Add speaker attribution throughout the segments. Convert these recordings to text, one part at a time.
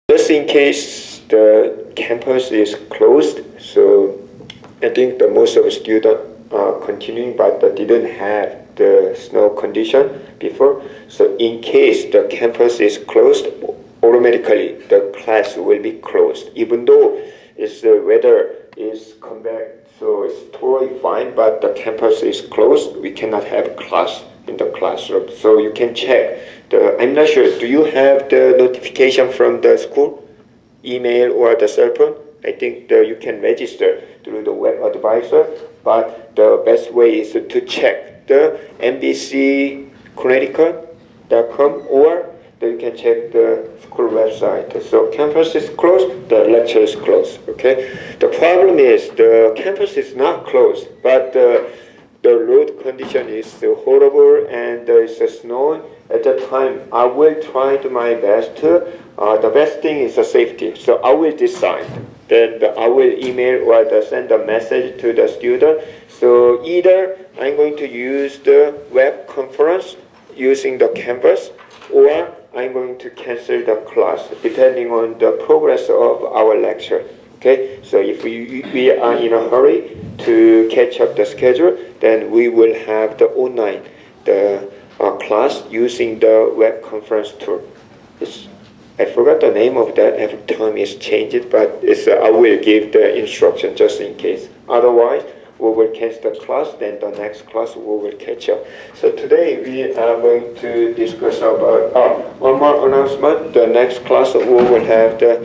Speaker 1: Just in case the campus is closed, so I think the most of the students are continuing, but they didn't have the snow condition before. So in case the campus is closed, automatically the class will be closed, even though it's the weather is come back, so it's totally fine, but the campus is closed. We cannot have class in the classroom. So you can check. I'm not sure, do you have the notification from the school, email or the cell phone? I think you can register through the web advisor, but the best way is to check the mbcconnecticut.com, or you can check the school website. So campus is closed, the lecture is closed, okay? The problem is the campus is not closed, but the road condition is horrible and there is snow. At that time, I will try to my best to, the best thing is the safety. So I will decide that I will email or send a message to the student. So either I'm going to use the web conference using the Canvas, or I'm going to cancel the class depending on the progress of our lecture. Okay, so if we are in a hurry to catch up the schedule, then we will have the online class using the web conference tool. I forgot the name of that. Every time it's changed, but I will give the instruction just in case. Otherwise, we will catch the class, then the next class we will catch up. So today we are going to discuss about one more announcement. The next class we will have the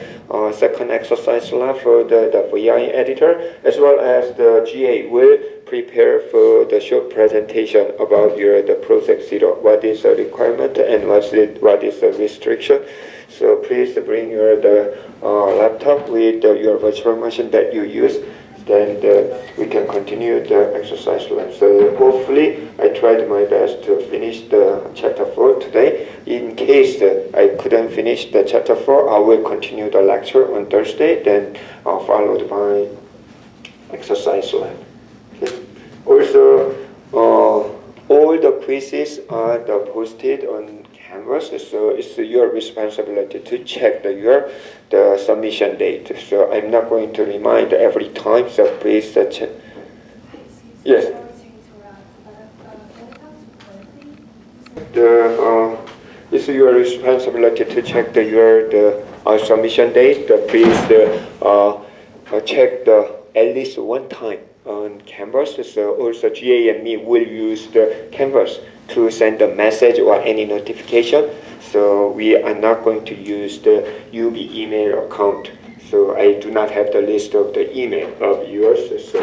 Speaker 1: second exercise lab for the VI editor, as well as the GA will prepare for the short presentation about the Project Zero. What is the requirement and what is the restriction? So please bring your laptop with your virtual machine that you use. Then we can continue the exercise lab. So hopefully I tried my best to finish the chapter 4 today. In case I couldn't finish the chapter 4, I will continue the lecture on Thursday, then followed by exercise lab. Okay. Also, all the quizzes are posted on Canvas, so it's your responsibility to check the submission date. So I'm not going to remind every time, so please check. Yes. It's your responsibility to check the submission date. Please check at least one time on Canvas. So also GA and me will use the Canvas to send a message or any notification. So we are not going to use the UB email account. So I do not have the list of the email of yours. So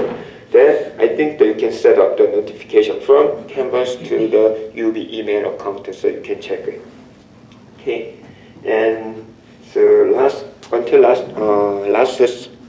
Speaker 1: then I think that you can set up the notification from Canvas to the UB email account, so you can check it. Okay, and so last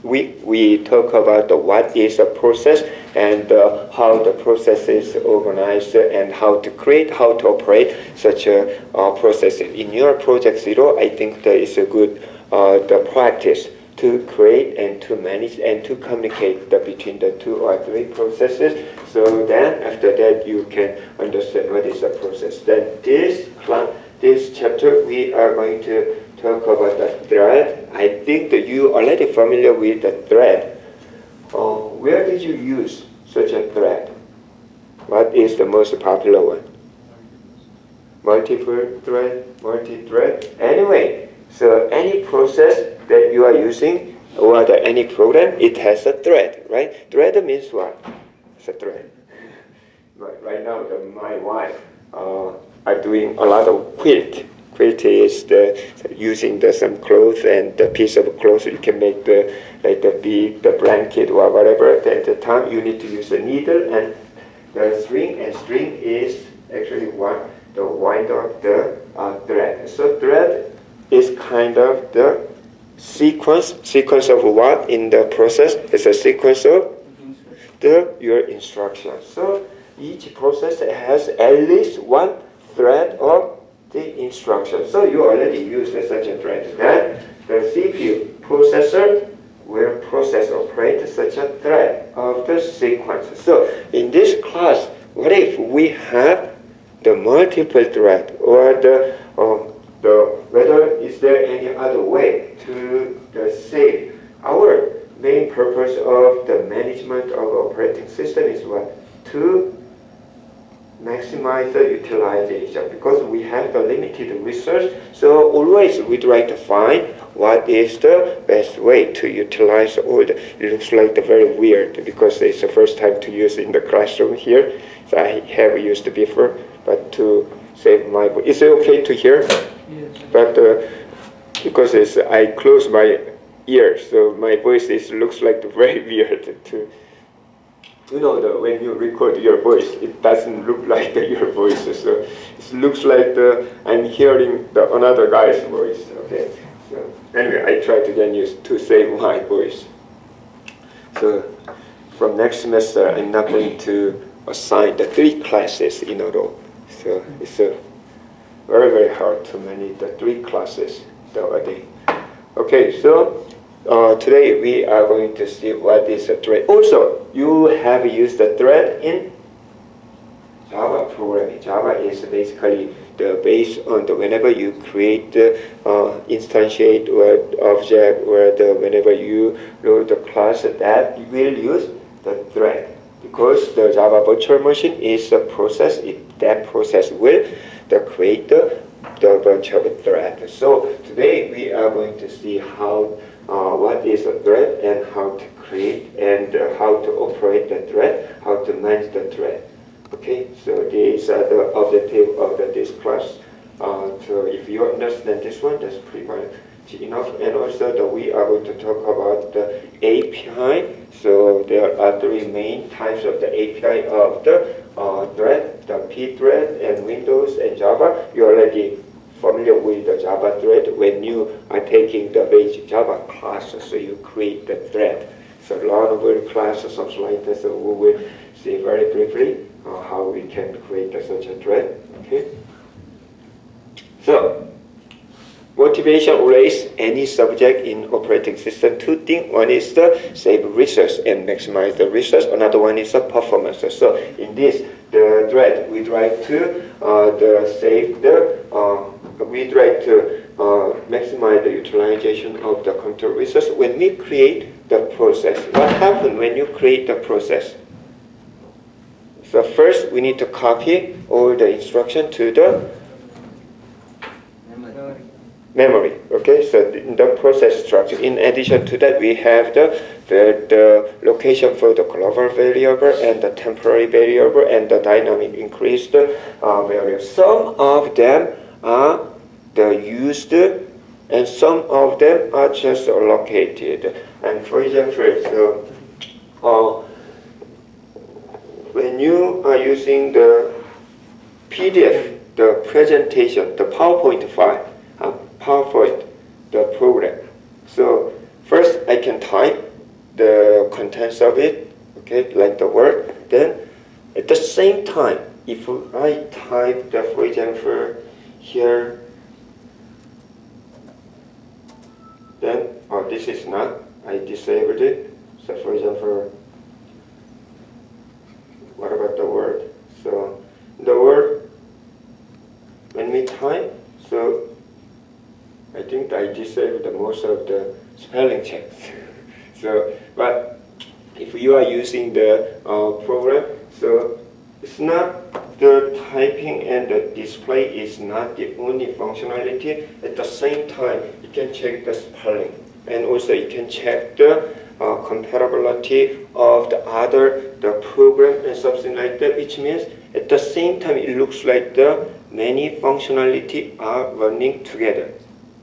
Speaker 1: week we talked about what is a process and how the process is organized and how to operate such a process. In your Project Zero, I think that is a good the practice to create and to manage and to communicate between the 2 or 3 processes. So then after that you can understand what is a process. Then this chapter we are going to talk about the thread. I think that you are already familiar with the thread. Where did you use such a thread? What is the most popular one? Multiple thread, multi-thread. Anyway, so any process that you are using or any program, it has a thread, right? Thread means what? It's a thread. Right now, my wife are doing a lot of quilt. Quilt is using some clothes and the piece of clothes you can make the blanket or whatever. At the time you need to use a needle and the string, and string is actually the wind of the thread. So thread is kind of the sequence of what in the process. It's a sequence of your instructions. So each process has at least one thread of the instruction. So you already used such a thread. Then the CPU processor will operate such a thread of the sequence. So in this class, what if we have the multiple thread, or whether is there any other way to purpose of the management of operating system is what? To maximize the utilization, because we have the limited resource. So always we try to find what is the best way to utilize all the. It looks like very weird because it's the first time to use in the classroom here. So I have used it before, but to save my voice. Is it okay to hear?
Speaker 2: Yes.
Speaker 1: But because I close my ears, so my voice looks like very weird to. You know, when you record your voice, it doesn't look like your voice. So it looks like I'm hearing another guy's voice. Okay. So anyway, I try to get used to save my voice. So from next semester, I'm not going to assign the 3 classes in a row. So it's very, very hard to manage the 3 classes a day. Okay, so today we are going to see what is a thread. Also, you have used the thread in Java programming. Java is basically the base on whenever you create the instantiate or object, or whenever you load the class, that you will use the thread, because the Java virtual machine is a process. That process will create the virtual thread. So today we are going to see how what is a thread and how to create and how to operate the thread, how to manage the thread. Okay, so these are the objective of this class. So if you understand this one, that's pretty much enough. And also we are going to talk about the API. So there are 3 main types of the API of the thread, the P thread and Windows and Java. You already familiar with the Java thread when you are taking the basic Java class, so you create the thread. So learnable class or something like that, so we will see very briefly how we can create such a thread. Okay. So motivation always any subject in operating system. 2 things. One is the save resource and maximize the resource. Another one is the performance. So in this the thread, we try to save the. We try to maximize the utilization of the control resource. When we create the process, what happens when you create the process? So first, we need to copy all the instruction to the memory. Okay, so the process structure. In addition to that, we have the location for the global variable and the temporary variable and the dynamic increased variable. Some of them are used, and some of them are just allocated. And for example, so when you are using the PDF, the presentation, the PowerPoint file, PowerPoint, the program. So first I can type the contents of it, okay, like the word. Then at the same time, if I type the, for example, here, then, this is not, I disabled it. So for example, what about the word? So the word, when we type, so I think I disabled most of the spelling checks. So, but if you are using the program, so it's not the typing and the display is not the only functionality. At the same time, you can check the spelling, and also you can check the compatibility of the program and something like that, which means at the same time it looks like the many functionality are running together.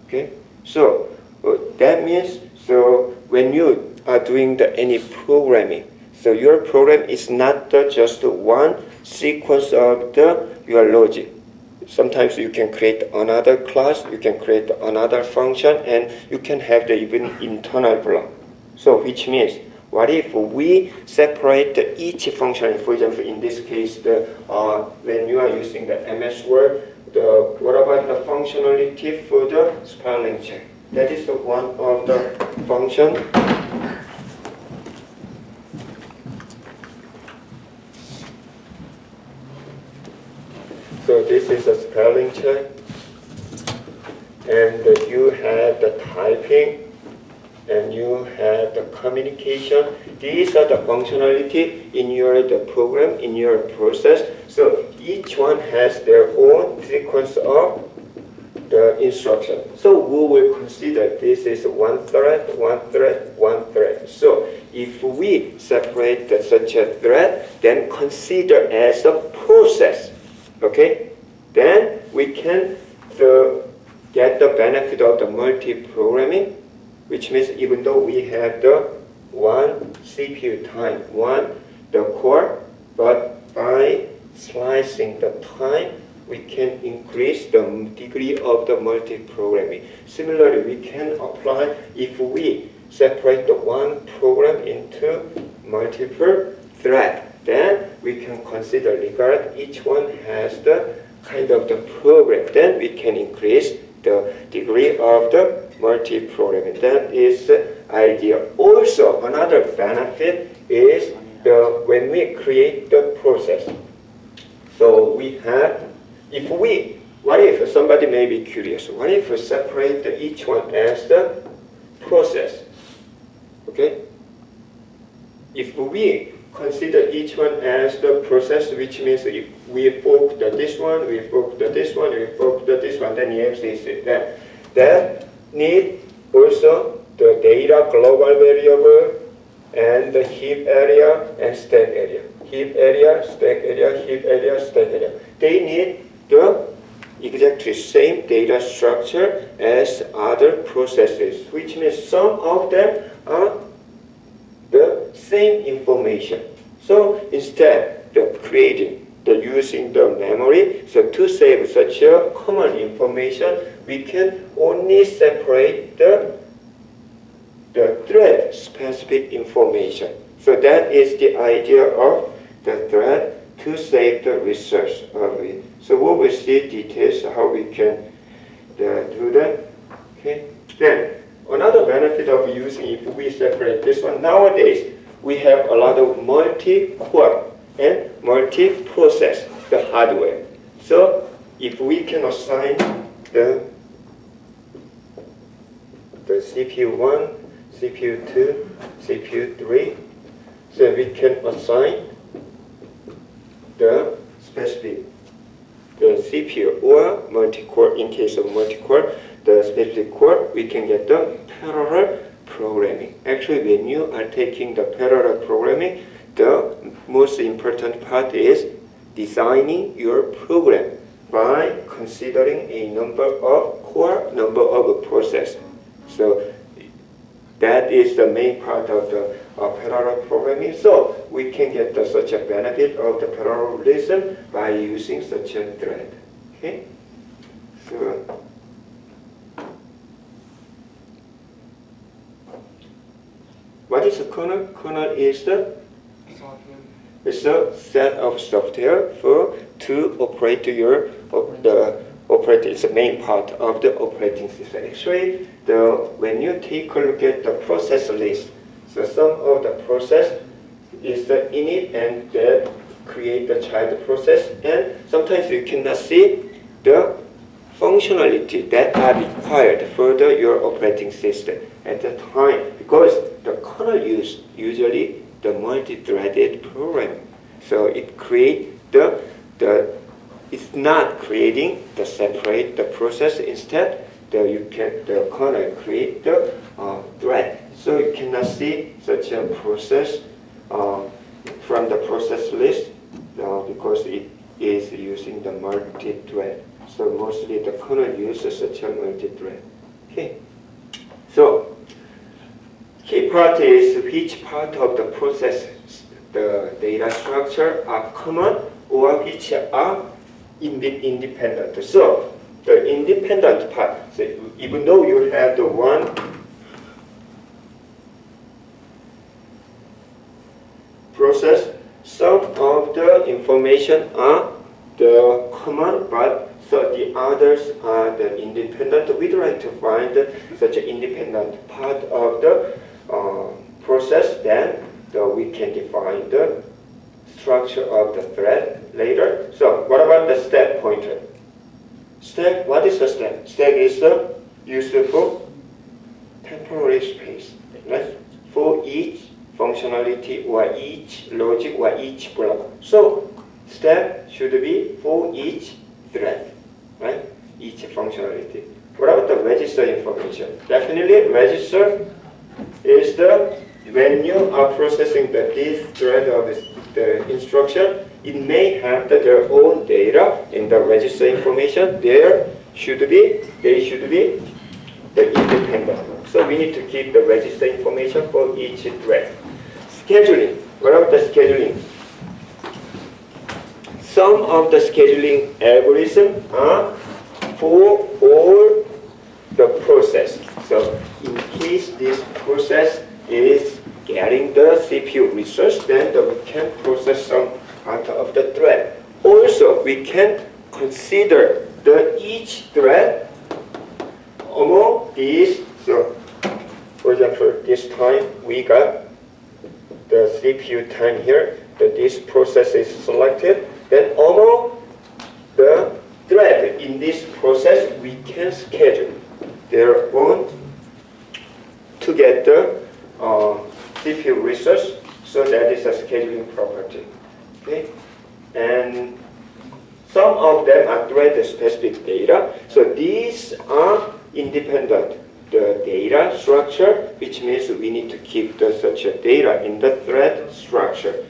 Speaker 1: Okay, so that means, so when you are doing any programming, so your program is not just one sequence of your logic. Sometimes you can create another class, you can create another function, and you can have the even internal block. So which means, what if we separate each function? For example, in this case, when you are using the MS Word, what about the functionality for the spelling check? That is one of the function. So this is a spelling check, and you have the typing, and you have the communication. These are the functionality in your the program, in your process. So each one has their own sequence of the instruction. So we will consider this is one thread, one thread, one thread. So if we separate such a thread, then consider as a process. Okay? Then we can get the benefit of the multi-programming, which means even though we have the one CPU time, the core, but by slicing the time, we can increase the degree of the multi-programming. Similarly, we can apply if we separate the one program into multiple threads. Then we can regard each one has the kind of the program. Then we can increase the degree of the multi-programming. That is the idea. Also, another benefit is when we create the process. So we have, what if somebody may be curious, what if we separate each one as the process? Okay? If we consider each one as the process, which means if we fork this one, we fork this one, we fork this one, then yes, is that. That need also the data global variable and the heap area and stack area. Heap area, stack area, heap area, stack area. They need the exactly same data structure as other processes, which means some of them are the same information. So instead of using the memory, so to save such a common information, we can only separate the thread specific information. So that is the idea of the thread to save the resource of it. So we will see details how we can do that. Okay. Then another benefit of using, if we separate this one, nowadays we have a lot of multi-core and multi-process, the hardware. So if we can assign the CPU 1, CPU 2, CPU 3, so we can assign the specific CPU or multi-core. In case of multi-core, the specific core, we can get the parallel programming. Actually, when you are taking the parallel programming, the most important part is designing your program by considering a number of core, number of process. So that is the main part of the parallel programming. So we can get such a benefit of the parallelism by using such a thread. Okay. So what is a kernel? Kernel is it's a set of software to operate your it's the main part of the operating system. Actually, when you take a look at the process list, so some of the process is the init and that create the child process, and sometimes you cannot see the functionality that are required for your operating system at the time, because the kernel use usually the multi-threaded program. So it create it's not creating the separate the process. Instead, the kernel create the thread. So you cannot see such a process from the process list because it is using the multi-thread. So mostly the kernel uses such a multi-thread. Okay. So key part is which part of the process, the data structure are common or which are independent. So the independent part, so even though you have the one process, some of the information are the common, but so the others are the independent. We'd like to find such an independent part of the process. Then we can define the structure of the thread later. So what about the stack pointer? Stack, what is a stack? Stack is used for temporal memory space, right? For each functionality or each logic or each block. So step should be for each thread, right? Each functionality. What about the register information? Definitely register is when you are processing this thread of the instruction, it may have their own data in the register information. They should be the independent. So we need to keep the register information for each thread. Scheduling. What about the scheduling? Some of the scheduling algorithms are for all the process. So in case this process is getting the CPU resource, then we can process some part of the thread. Also, we can consider each thread among these. So, for example, this time we got the CPU time here, that this process is selected. Then among the thread in this process, we can schedule their own to get the CPU resource. So that is a scheduling property. Okay, and some of them are thread-specific data. So these are independent. The data structure, which means we need to keep such a data in the thread structure.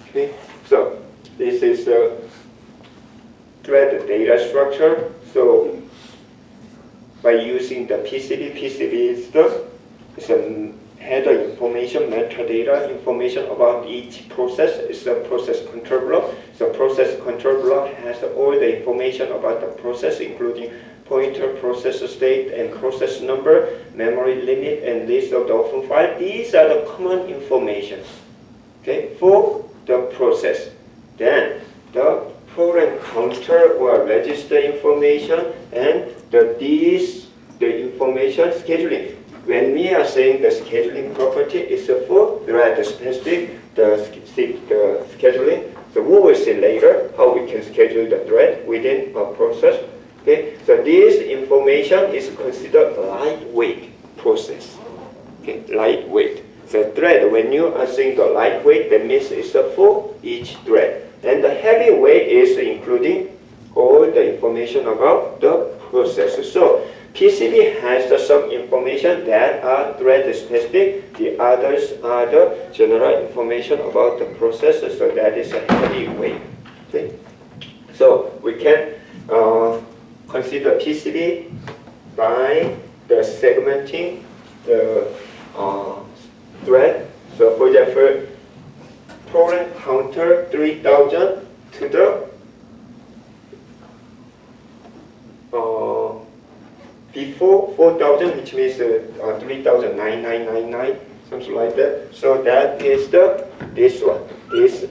Speaker 1: Okay, so this is the thread data structure. So by using the PCB is the header information, metadata information about each process. It's the process control block. So process control block has all the information about the process, including pointer, process state, and process number, memory limit, and list of the open file. These are the common information, okay, for the process. Then the program counter or register information and the information scheduling. When we are saying the scheduling property is for thread specific, the scheduling. So we will see later how we can schedule the thread within a process. Okay, so this information is considered lightweight process. Okay, lightweight. The thread, when you are saying the lightweight, that means it's for each thread. And the heavyweight is including all the information about the process. So PCB has some information that are thread specific. The others are the general information about the process. So that is a heavyweight. Okay, so we can consider PCB by the segmenting the thread. So for example, program counter 3000 to the before 4000, which means 3099, something like that. So that is this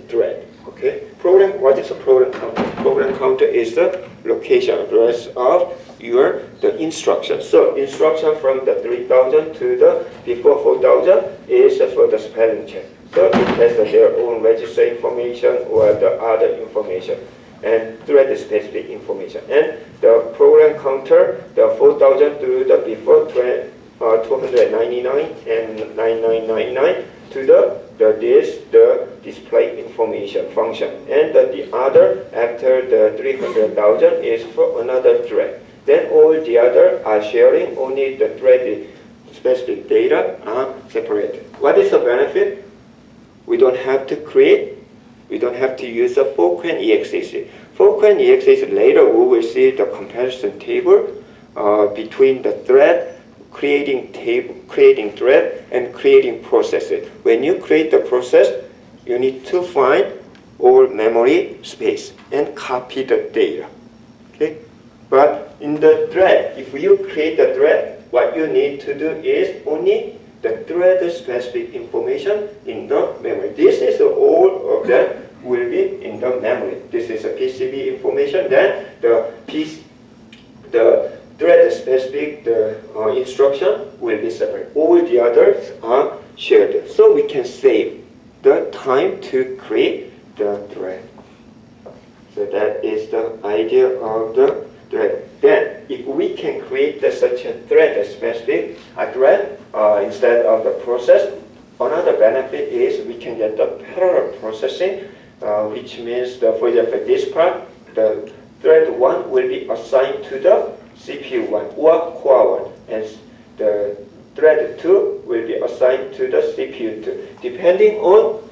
Speaker 1: thread. Okay. Program. What is a program counter? Program counter is the location address of the instruction. So instruction from the 3000 to the before 4000 is for the spelling check. So it has their own register information or the other information and thread specific information. And the program counter, the 4000 to the before 299 and 9999 to the display information function. And the other after the 300,000 is for another thread. Then all the other are sharing, only the thread specific data are separated. What is the benefit? We don't have to create, we don't have to use a fork and EXAC. Fork and EXAC, later we will see the comparison table between the thread, creating thread, and creating processes. When you create the process, you need to find all memory space and copy the data. Okay? But in the thread, if you create the thread, what you need to do is only the thread-specific information in the memory. This is all of that will be in the memory. This is a PCB information. Then the thread-specific instruction will be separate. All the others are shared. So we can save the time to create the thread. So that is the idea of the thread. Then, if we can create such a thread-specific thread, instead of the process. Another benefit is we can get the parallel processing, which means, for example, this part, the thread 1 will be assigned to the CPU 1 or core 1, and the thread 2 will be assigned to the CPU 2, depending on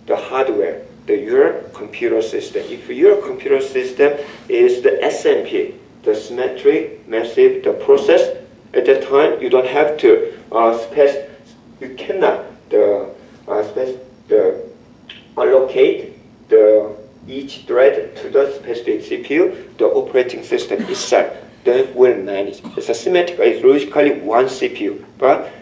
Speaker 1: the hardware, your computer system. If your computer system is the SMP, the symmetric, massive, the process, at that time you don't have to you cannot allocate each thread to the specific CPU. The operating system itself then will manage. It's a symmetric, it's logically one CPU, but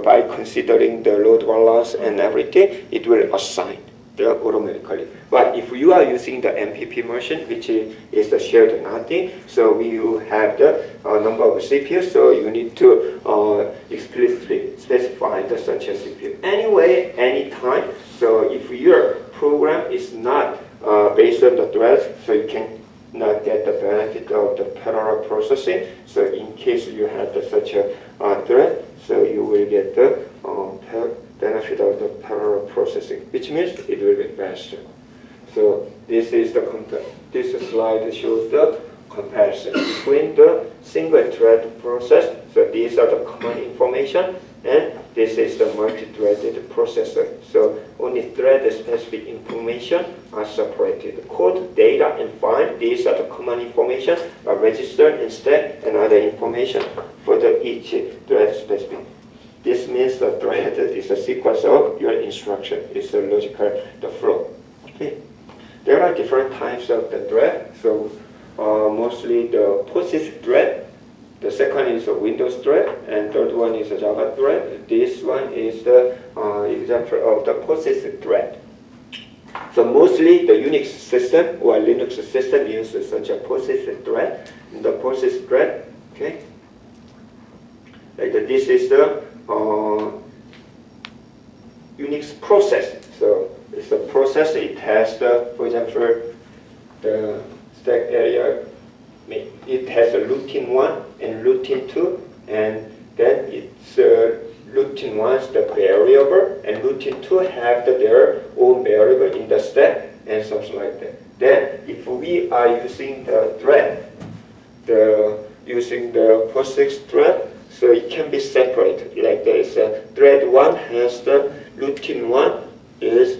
Speaker 1: by considering the load balance and everything, it will assign automatically. But if you are using the MPP machine, which is the shared nothing, so you have the number of CPUs, so you need to explicitly specify the such a CPU. Anyway, anytime, so if your program is not based on the threads, so you can not get the benefit of the parallel processing. So in case you have such a thread, so you will get the benefit of the parallel processing, which means it will be faster. So this is this slide shows the comparison between the single thread process. So these are the common information, and this is the multi-threaded processor. So only thread-specific information are separated. Code, data, and file, these are the common information, are registered and stack, and other information for each thread-specific. This means the thread is a sequence of your instruction. It's a logical flow. Okay. There are different types of the thread. So mostly the POSIX thread. The second is a Windows thread, and third one is a Java thread. This one is the example of the POSIX thread. So mostly the Unix system or Linux system uses such a POSIX thread. The POSIX thread, okay. Like this is the Unix process. So it's a process. It has for example, the stack area. It has a routine 1 and routine 2, and then it's routine 1 is the variable, and routine 2 have their own variable in the stack, and something like that. Then if we are using the thread, using the POSIX thread, so it can be separated like this. Thread 1 has the routine 1 is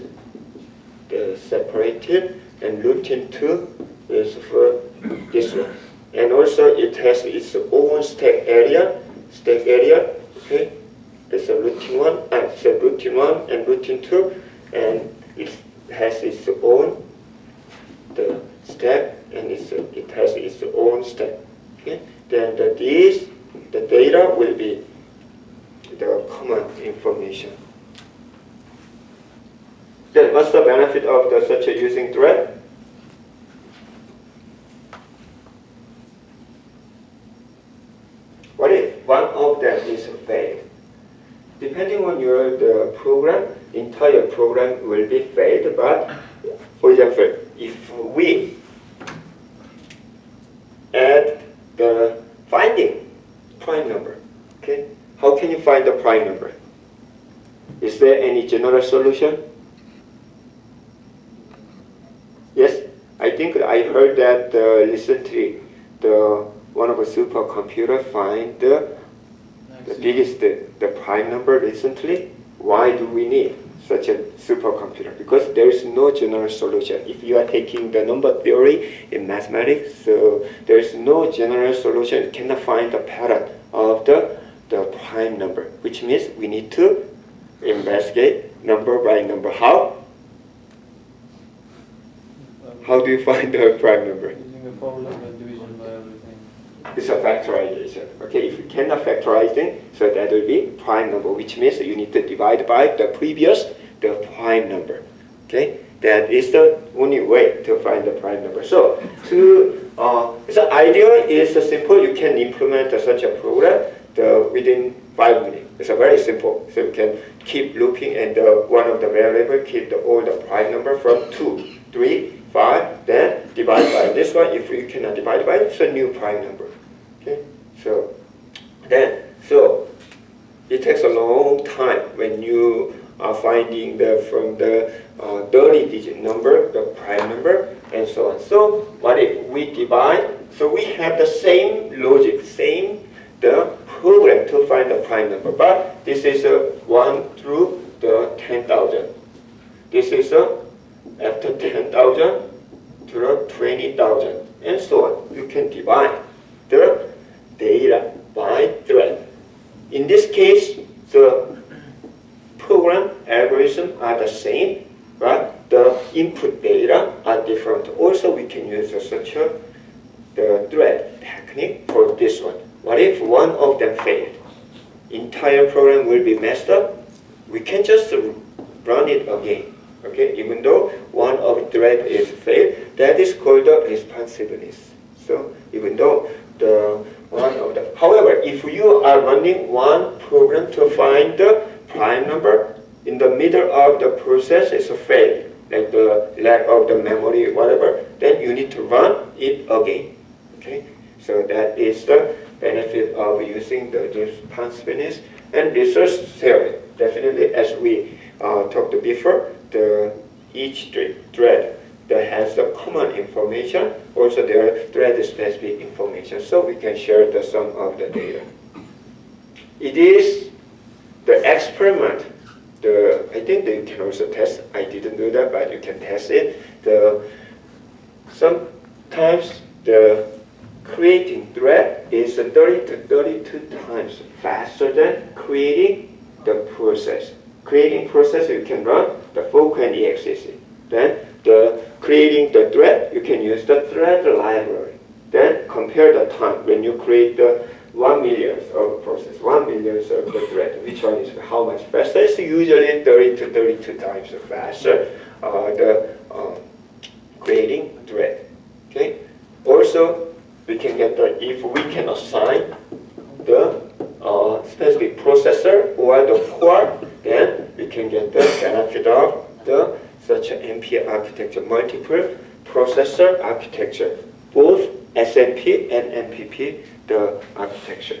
Speaker 1: separated, and routine 2 is for this one. And also it has its own stack area, okay? It's a routine 1, it's a routine 1 and routine 2, and it has its own stack, and it has its own stack. Okay? Then the data will be the common information. Then what's the benefit of such a using thread? What if one of them is failed? Depending on the program, entire program will be failed. But for example, if we add the finding prime number, okay, how can you find the prime number? Is there any general solution? Yes, I think I heard that recently one of a supercomputer find the biggest the prime number recently. Why do we need such a supercomputer? Because there is no general solution. If you are taking the number theory in mathematics, so there is no general solution. You cannot find the pattern of the prime number, which means we need to investigate number by number. How? How do you find the prime number?
Speaker 2: Using a formula and division by everything.
Speaker 1: It's a factorization. Okay, if you cannot factorize it, so that will be prime number, which means you need to divide by the prime number. Okay, that is the only way to find the prime number. So the idea is simple. You can implement such a program within 5 minutes. It's very simple. So you can keep looping, and one of the variable keep all the prime number from 2, 3, 5, then divide by this one. If you cannot divide by it, it's a new prime number. Okay, so it takes a long time when you are finding from the 30-digit number, the prime number, and so on. So what if we divide? So we have the same logic, the program to find the prime number, but this is 1 through the 10,000. This is after 10,000 to the 20,000, and so on. You can divide the data by thread. In this case, the program algorithm are the same, but the input data are different. Also, we can use such a the thread technique for this one. What if one of them failed? Entire program will be messed up. We can just run it again. Okay, even though one of the thread is failed, that is called the responsiveness. So even though however, if you are running one program to find the prime number, in the middle of the process is failed, like the lack of the memory, whatever, then you need to run it again. Okay, so that is the benefit of using the responsiveness and resource theory. Definitely, as we talked before, each thread that has the common information, also there are thread-specific information, so we can share the sum of the data. It is the experiment. I think that you can also test. I didn't do that, but you can test it. Sometimes the creating thread is 30 to 32 times faster than creating the process. Creating process, you can run the fork and exec. Then creating the thread, you can use the thread library. Then compare the time when you create the 1 millionth of process, 1 millionth of the thread. Which one is how much faster? It's usually 30 to 32 times faster. Creating thread. Okay. Also, we can get if we can assign the specific processor or the core, then we can get the benefit of such an MP architecture, multiple processor architecture, both SMP and MPP, the architecture.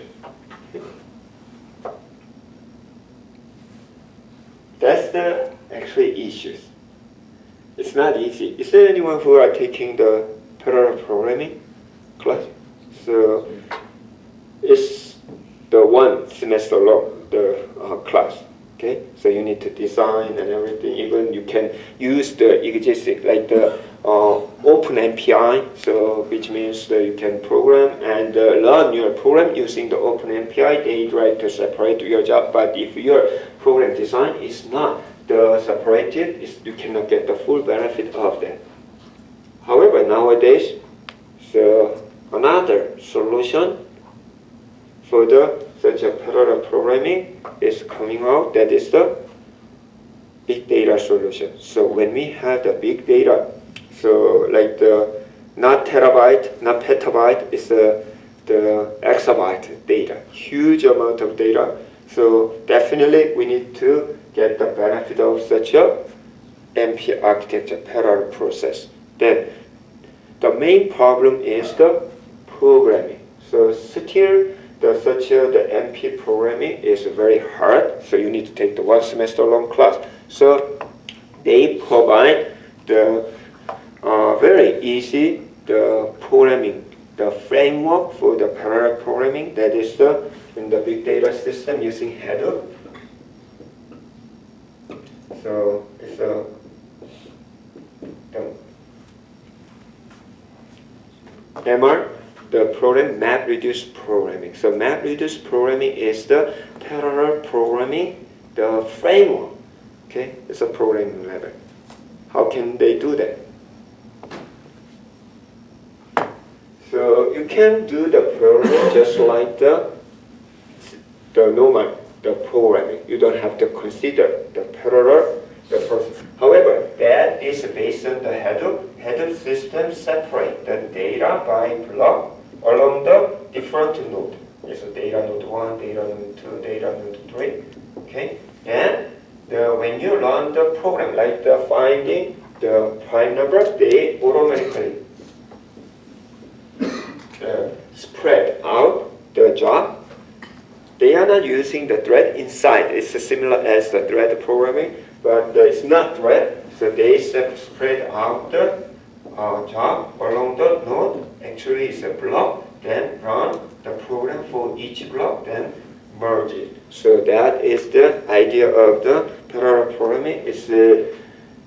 Speaker 1: That's the actually issues. It's not easy. Is there anyone who are taking the parallel programming class? So it's the 1 semester long, the class. Okay, so you need to design and everything. Even you can use the existing, like the open MPI, so which means that you can program and learn your program using the open MPI. They try to separate your job, but if your program design is not separated, you cannot get the full benefit of that. However, nowadays, so another solution for such a parallel programming is coming out, that is the big data solution. So when we have the big data, so like not terabyte, not petabyte, it's the exabyte data, huge amount of data. So definitely we need to get the benefit of such a MP architecture, parallel process. Then the main problem is the programming. So still the MP programming is very hard, so you need to take the 1 semester long class. So they provide the very easy programming, the framework for the parallel programming, that is in the big data system using Hadoop. So it's MR. The program MapReduce programming. So MapReduce programming is the parallel programming, the framework. Okay, it's a programming level. How can they do that? So you can do the programming just like the normal programming. You don't have to consider the parallel process. However, that is based on the Hadoop. Hadoop system separate the data by block along the different node. So data node 1, data node 2, data node 3. Okay, and when you run the program, like finding the prime number, they automatically spread out the job. They are are not using the thread inside. It's similar as the thread programming, but it's not thread. So they spread out the job along the node. Actually, it's a block. Then run the program for each block. Then merge it. So that is the idea of the parallel programming. It's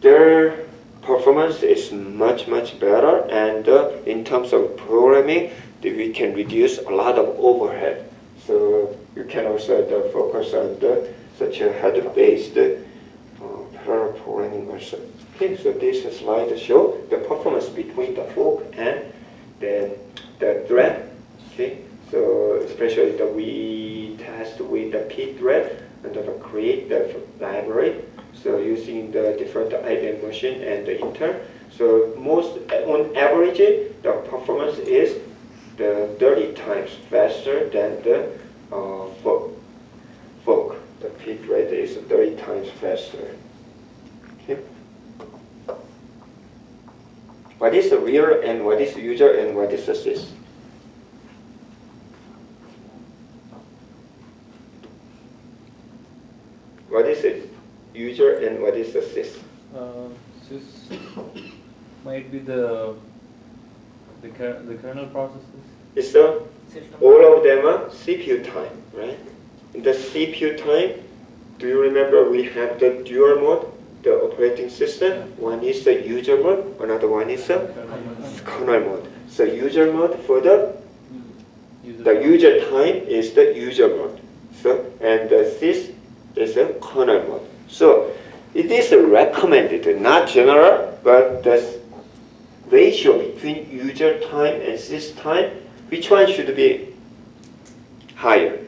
Speaker 1: their performance is much better, and in terms of programming, we can reduce a lot of overhead. So you can also focus on such a header-based parallel programming also. Okay, so this slide shows the performance between the fork and then the thread. Okay, so especially we test with the P thread and then create the library. So using the different IBM machine and the Intel. So on average, the performance is the 30 times faster than the fork. The P thread is 30 times faster. Okay. What is the real and what is the user and what is the sys? What is it? User and what is the sys?
Speaker 2: Sys might be the kernel processes.
Speaker 1: It's all of them are CPU time, right? In the CPU time, do you remember we have the dual mode, the operating system?
Speaker 2: Yeah.
Speaker 1: One is the user mode, another one is the kernel mode. So user mode for the user time is the user mode. So and the sys is the kernel mode. So it is recommended, not general, but the ratio between user time and sys time, which one should be higher?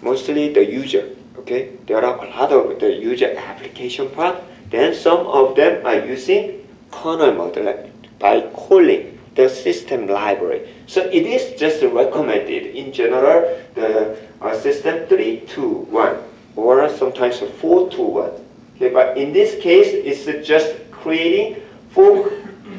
Speaker 1: Mostly the user. Okay, there are a lot of the user application part. Then some of them are using kernel mode by calling the system library. So it is just recommended in general the system 3 to 1 or sometimes 4 to 1. Okay, but in this case, it's just creating fork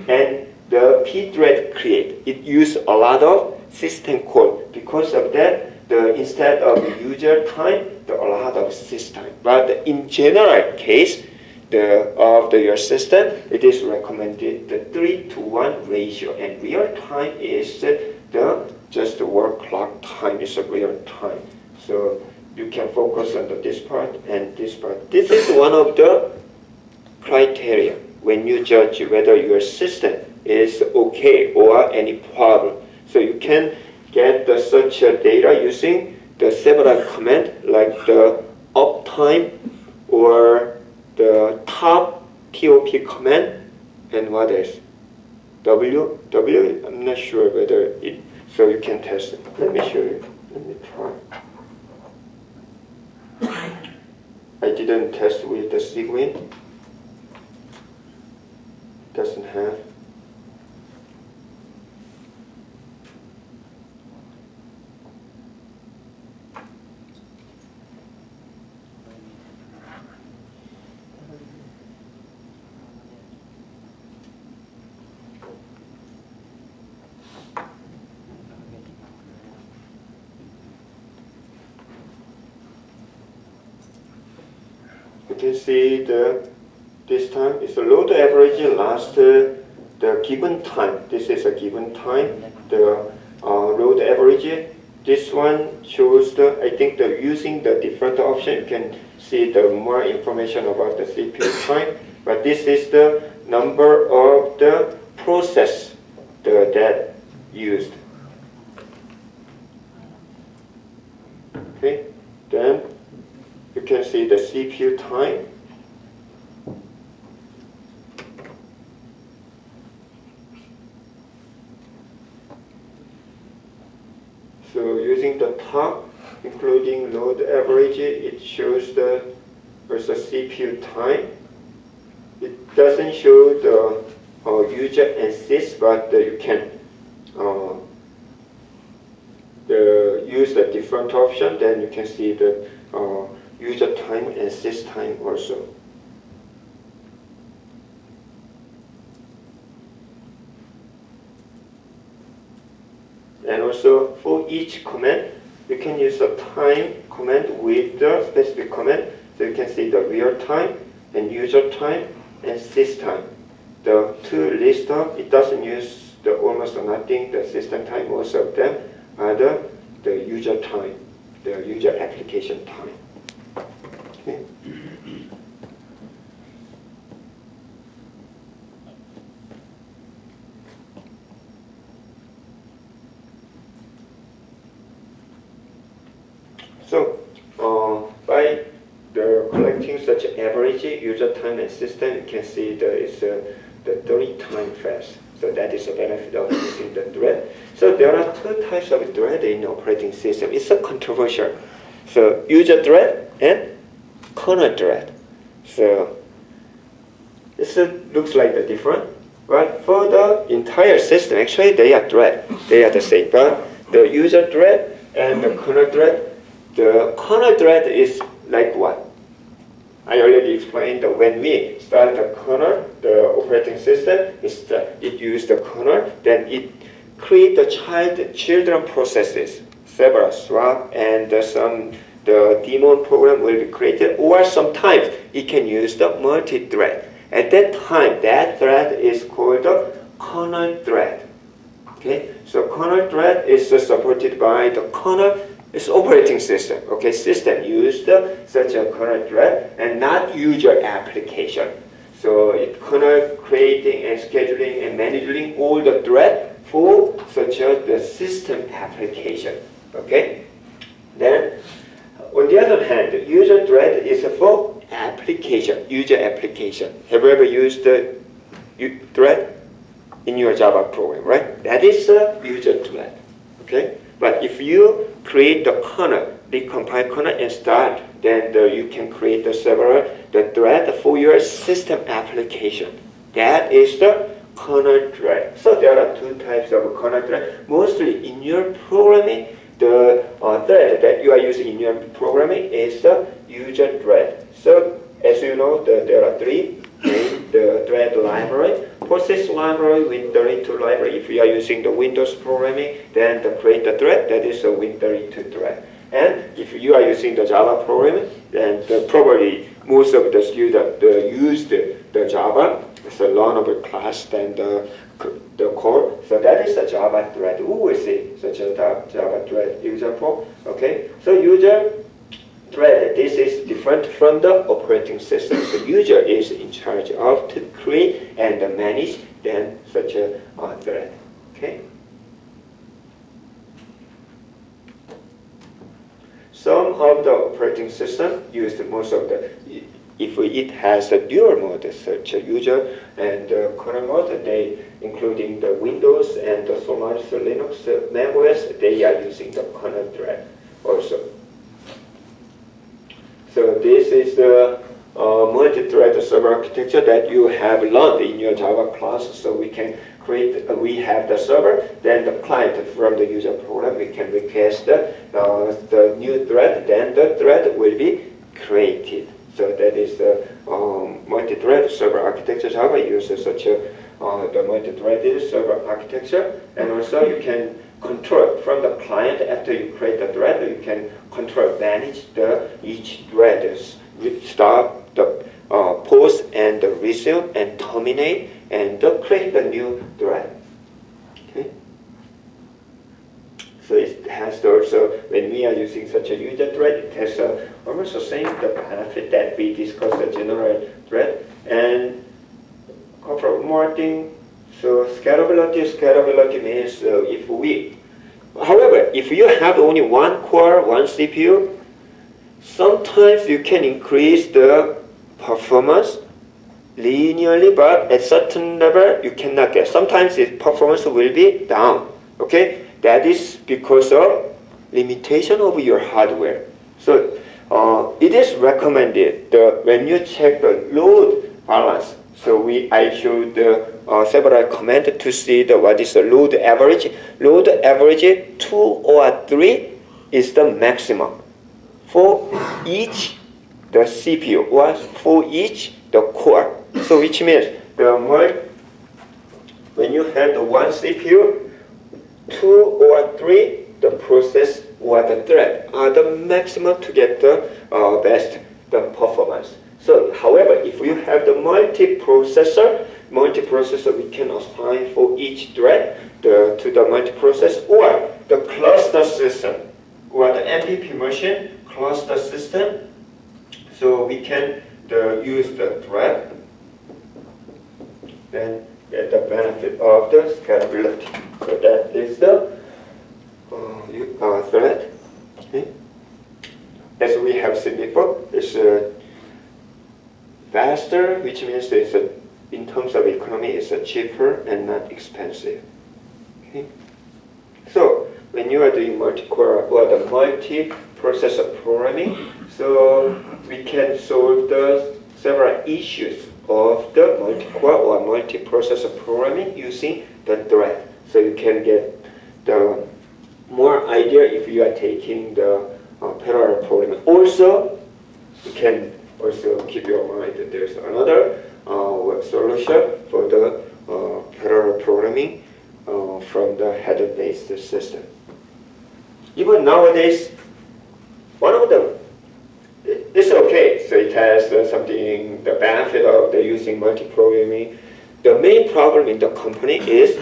Speaker 1: and the P thread create. It uses a lot of system call. Because of that, instead of user time, there are a lot of sys time. But in general case, your system, it is recommended the 3 to 1 ratio, and real time is just the work clock time is a real time. So you can focus on this part and this part. This is one of the criteria when you judge whether your system is okay or any problem. So you can get such data using the several commands like the uptime or the top TOP command and what else? W, I'm not sure whether it, so you can test it. Let me show you. Let me try. I didn't test with the Cwin. Doesn't have. You can see this time is the load average last the given time. This is a given time. The load average. This one shows I think using the different option you can see the more information about the CPU time. But this is the number of the process that used. Okay, then you can see the CPU time. So using the top, including load average, it shows there's a CPU time. It doesn't show the user and sys, but you can use a different option. Then you can see the user time and sys time also. And also for each command, you can use the time command with the specific command. So you can see the real time and user time and sys time. The two list of, it doesn't use the almost nothing, the system time. Most of them are the user time, the user application time. Okay. So, by the collecting such average user time and system, you can see there is the 3 times fast. So that is a benefit of using the thread. So there are 2 types of thread in operating system. It's a controversial. So user thread and kernel thread. So this looks like the different. But for the entire system, actually they are thread. They are the same. But the user thread and the kernel thread, the kernel thread is like what? I already explained that when we start the kernel, the operating system, it uses the kernel, then it creates the children processes, several swap, and the daemon program will be created, or sometimes it can use the multi-thread. At that time, that thread is called the kernel thread. Okay, so kernel thread is supported by the kernel. It's operating system. Okay, system used such a kernel thread and not user application. So it kernel creating and scheduling and managing all the thread for such a the system application. Okay. Then on the other hand, the user thread is for application, user application. Have you ever used the thread in your Java program, right? That is a user thread. Okay. But if you create the kernel, decompile kernel and start, then you can create the thread for your system application. That is the kernel thread. So there are 2 types of kernel thread. Mostly in your programming, the thread that you are using in your programming is the user thread. So as you know, there are 3 main the thread library. Process library, Win32 library. If you are using the Windows programming, then the create the thread, that is a Win32 thread. And if you are using the Java programming, then probably most of the students use the Java as a learnable class than the core. So that is a Java thread. We will see such a Java thread user for. Okay, so user thread, this is different from the operating system. So user is in charge of to create and manage then such a thread. Okay. Some of the operating system use most of the, if it has a dual mode, such a user and kernel mode, they including the Windows and the Solaris, Linux, macOS, they are using the kernel thread also. So this is the multi-thread server architecture that you have learned in your Java class. So we can create, we have the server, then the client from the user program, we can request the new thread, then the thread will be created. So that is the multi-thread server architecture. Java uses such a the multi-threaded server architecture, and also you can control from the client after you create the thread. You can control, manage each thread, start the pause and the resume and terminate and create the new thread. Okay. So it has also, when we are using such a user thread, it has almost the same the benefit that we discussed the general thread. And couple more thing. So scalability means however, if you have only 1 core, 1 CPU, sometimes you can increase the performance linearly, but at certain level you cannot get. Sometimes its performance will be down. Okay, that is because of limitation of your hardware. So it is recommended when you check the load balance. So I showed several comments to see what is the load average. Load average 2 or 3 is the maximum for each the CPU or for each the core. So which means when you have the 1 CPU, 2 or 3 the process or the thread are the maximum to get the best the performance. So, however, if you have the multiprocessor, we can assign for each thread to the multiprocessor, or the cluster system, or the MPP machine cluster system. So we can use the thread, then get the benefit of the scalability. So that is the thread. Okay. As we have seen before, it's faster, which means it's in terms of economy, it's cheaper and not expensive. Okay. So when you are doing multi-core or the multi-processor programming, so we can solve the several issues of the multi-core or multi-processor programming using the thread. So you can get the more idea if you are taking the parallel programming. Also, you can also keep your mind that there's another solution for the parallel programming from the header-based system. Even nowadays, one of them, it's okay. So it has something, the benefit of the using multi-programming. The main problem in the company is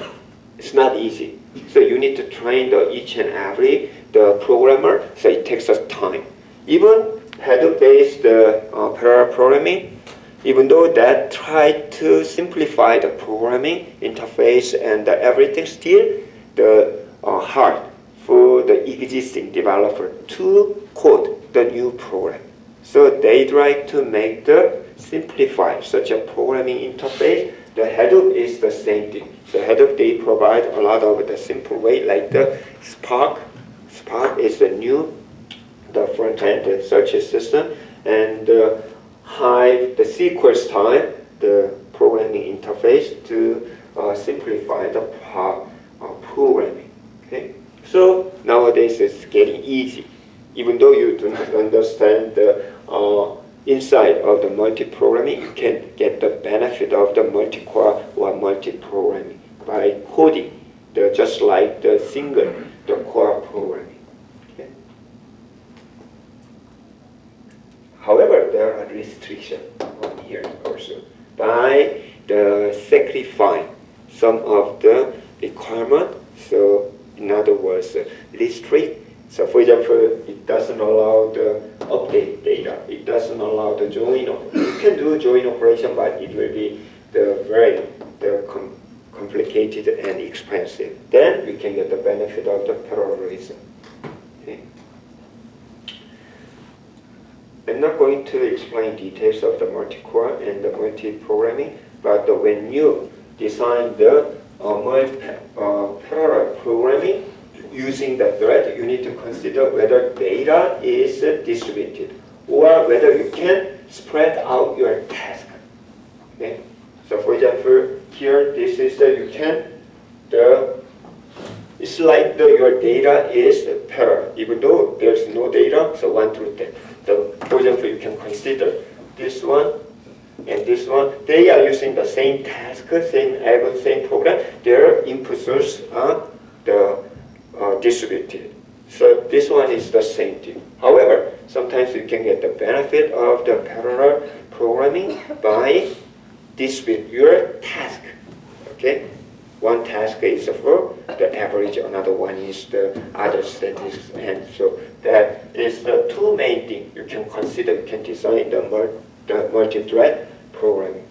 Speaker 1: it's not easy. So you need to train each and every the programmer. So it takes us time. Even header-based parallel programming, even though that tried to simplify the programming interface and everything, still the hard for the existing developer to code the new program. So they try to make the simplify such a programming interface. The Hadoop is the same thing. So Hadoop, they provide a lot of the simple way, like the Spark. Spark is the new, the front-end search system, and Hive, the sequence time, the programming interface to simplify the programming. Okay, so nowadays it's getting easy. Even though you do not understand the inside of the multi-programming, you can get the benefit of the multi-core or multi-programming by coding just like the single, the core programming. Okay. However, there are restrictions on here also by the sacrificing some of the requirement. So in other words, restrict. So for example, it doesn't allow the update data. It doesn't allow the join. You can do join operation, but it will be very complicated and expensive. Then we can get the benefit of the parallelism. Okay. I'm not going to explain details of the multi-core and the multi-programming, but when you design the parallel programming, using the thread, you need to consider whether data is distributed or whether you can spread out your task. Okay? So for example, here this is it's like your data is parallel, even though there's no data, so 1 through 10. So for example, you can consider this one and this one. They are using the same task, same program. Their input source are distributed. So this one is the same thing. However, sometimes you can get the benefit of the parallel programming by distribute your task. Okay, one task is for the average, another one is the other statistics, and so that is the two main things you can consider. You can design the multi-thread programming.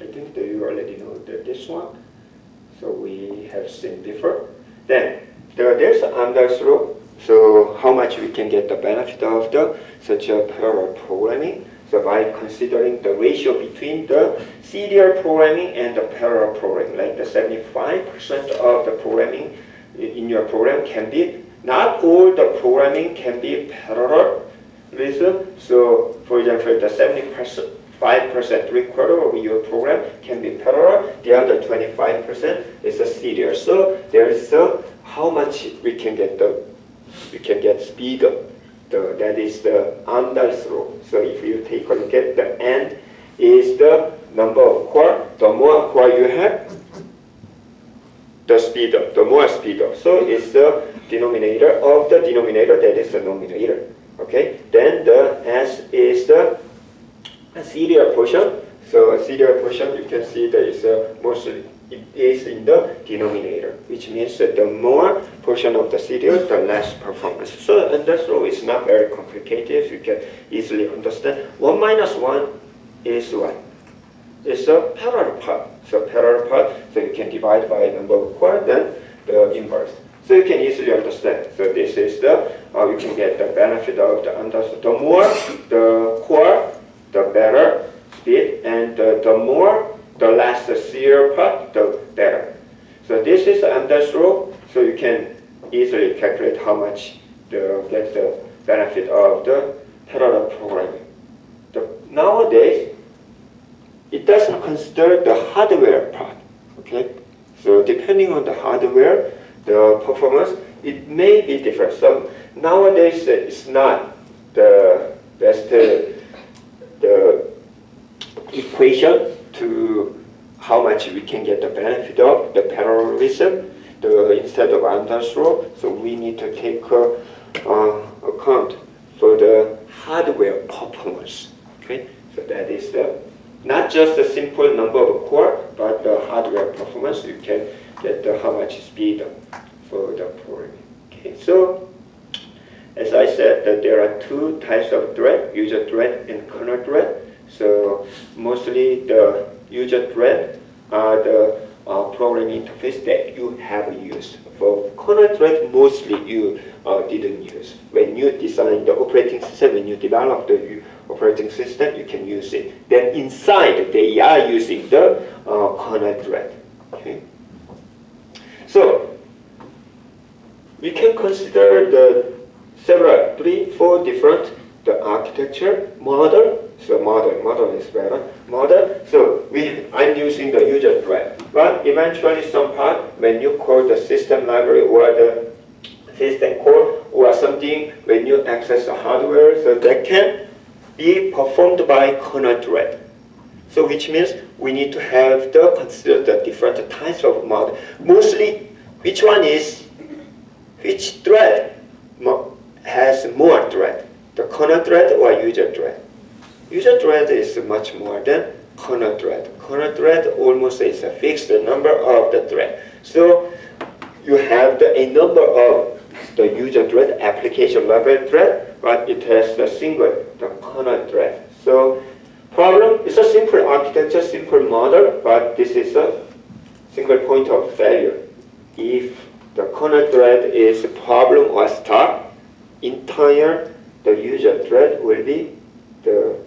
Speaker 1: I think that you already know this one. So we have seen before. Then there's underthrow. So how much we can get the benefit of such a parallel programming. So by considering the ratio between the serial programming and the parallel programming, like the 75% of the programming in your program can be, not all the programming can be parallelism. So for example, the 75% required of your program can be parallel, the other 25% is a serial. So there is how much we can get speed up. That is the underthrow. So if you take a look at the end is the number of core, the more core you have, the speed up, the more speed up. So it's the denominator of the denominator that is the numerator. Okay? Then the S is the serial portion. So a serial portion, you can see that is mostly it is in the denominator, which means that the more portion of the serial, the less performance. So Anders law is not very complicated. You can easily understand. 1 minus 1 is what? It's a parallel part. So parallel part, so you can divide by number of core, then the inverse. So you can easily understand. So this is the, you can get the benefit of the Anders. The more the core, the better speed, and the more, the less the serial part, the better. So this is Anders law. So you can easily calculate how much get the benefit of the parallel programming. Nowadays, it doesn't consider the hardware part. Okay, so depending on the hardware, the performance, it may be different. So nowadays, it's not the best the equation to how much we can get the benefit of the parallelism instead of Anders law. So we need to take account for the hardware performance. Okay, so that is not just a simple number of core, but the hardware performance. You can get how much speed for the programming. Okay, so as I said, that there are two types of thread: user thread and kernel thread. So mostly the user thread are the programming interface that you have used. For kernel thread, mostly you didn't use. When you design the operating system, when you develop the operating system, you can use it. Then inside, they are using the kernel thread. Okay. So we can consider the several, 3, 4 different the architecture model. So model is better. Model. So I'm using the user thread. But eventually, some part when you call the system library or the system call or something, when you access the hardware, so that can be performed by kernel thread. So which means we need to have consider the different types of model. Mostly, which thread has more thread? The kernel thread or user thread? User thread is much more than kernel thread. Kernel thread almost is a fixed number of the thread. So you have a number of the user thread, application level thread, but it has the single, the kernel thread. So problem is a simple architecture, simple model, but this is a single point of failure. If the kernel thread is a problem or stuck, entire the user thread will be the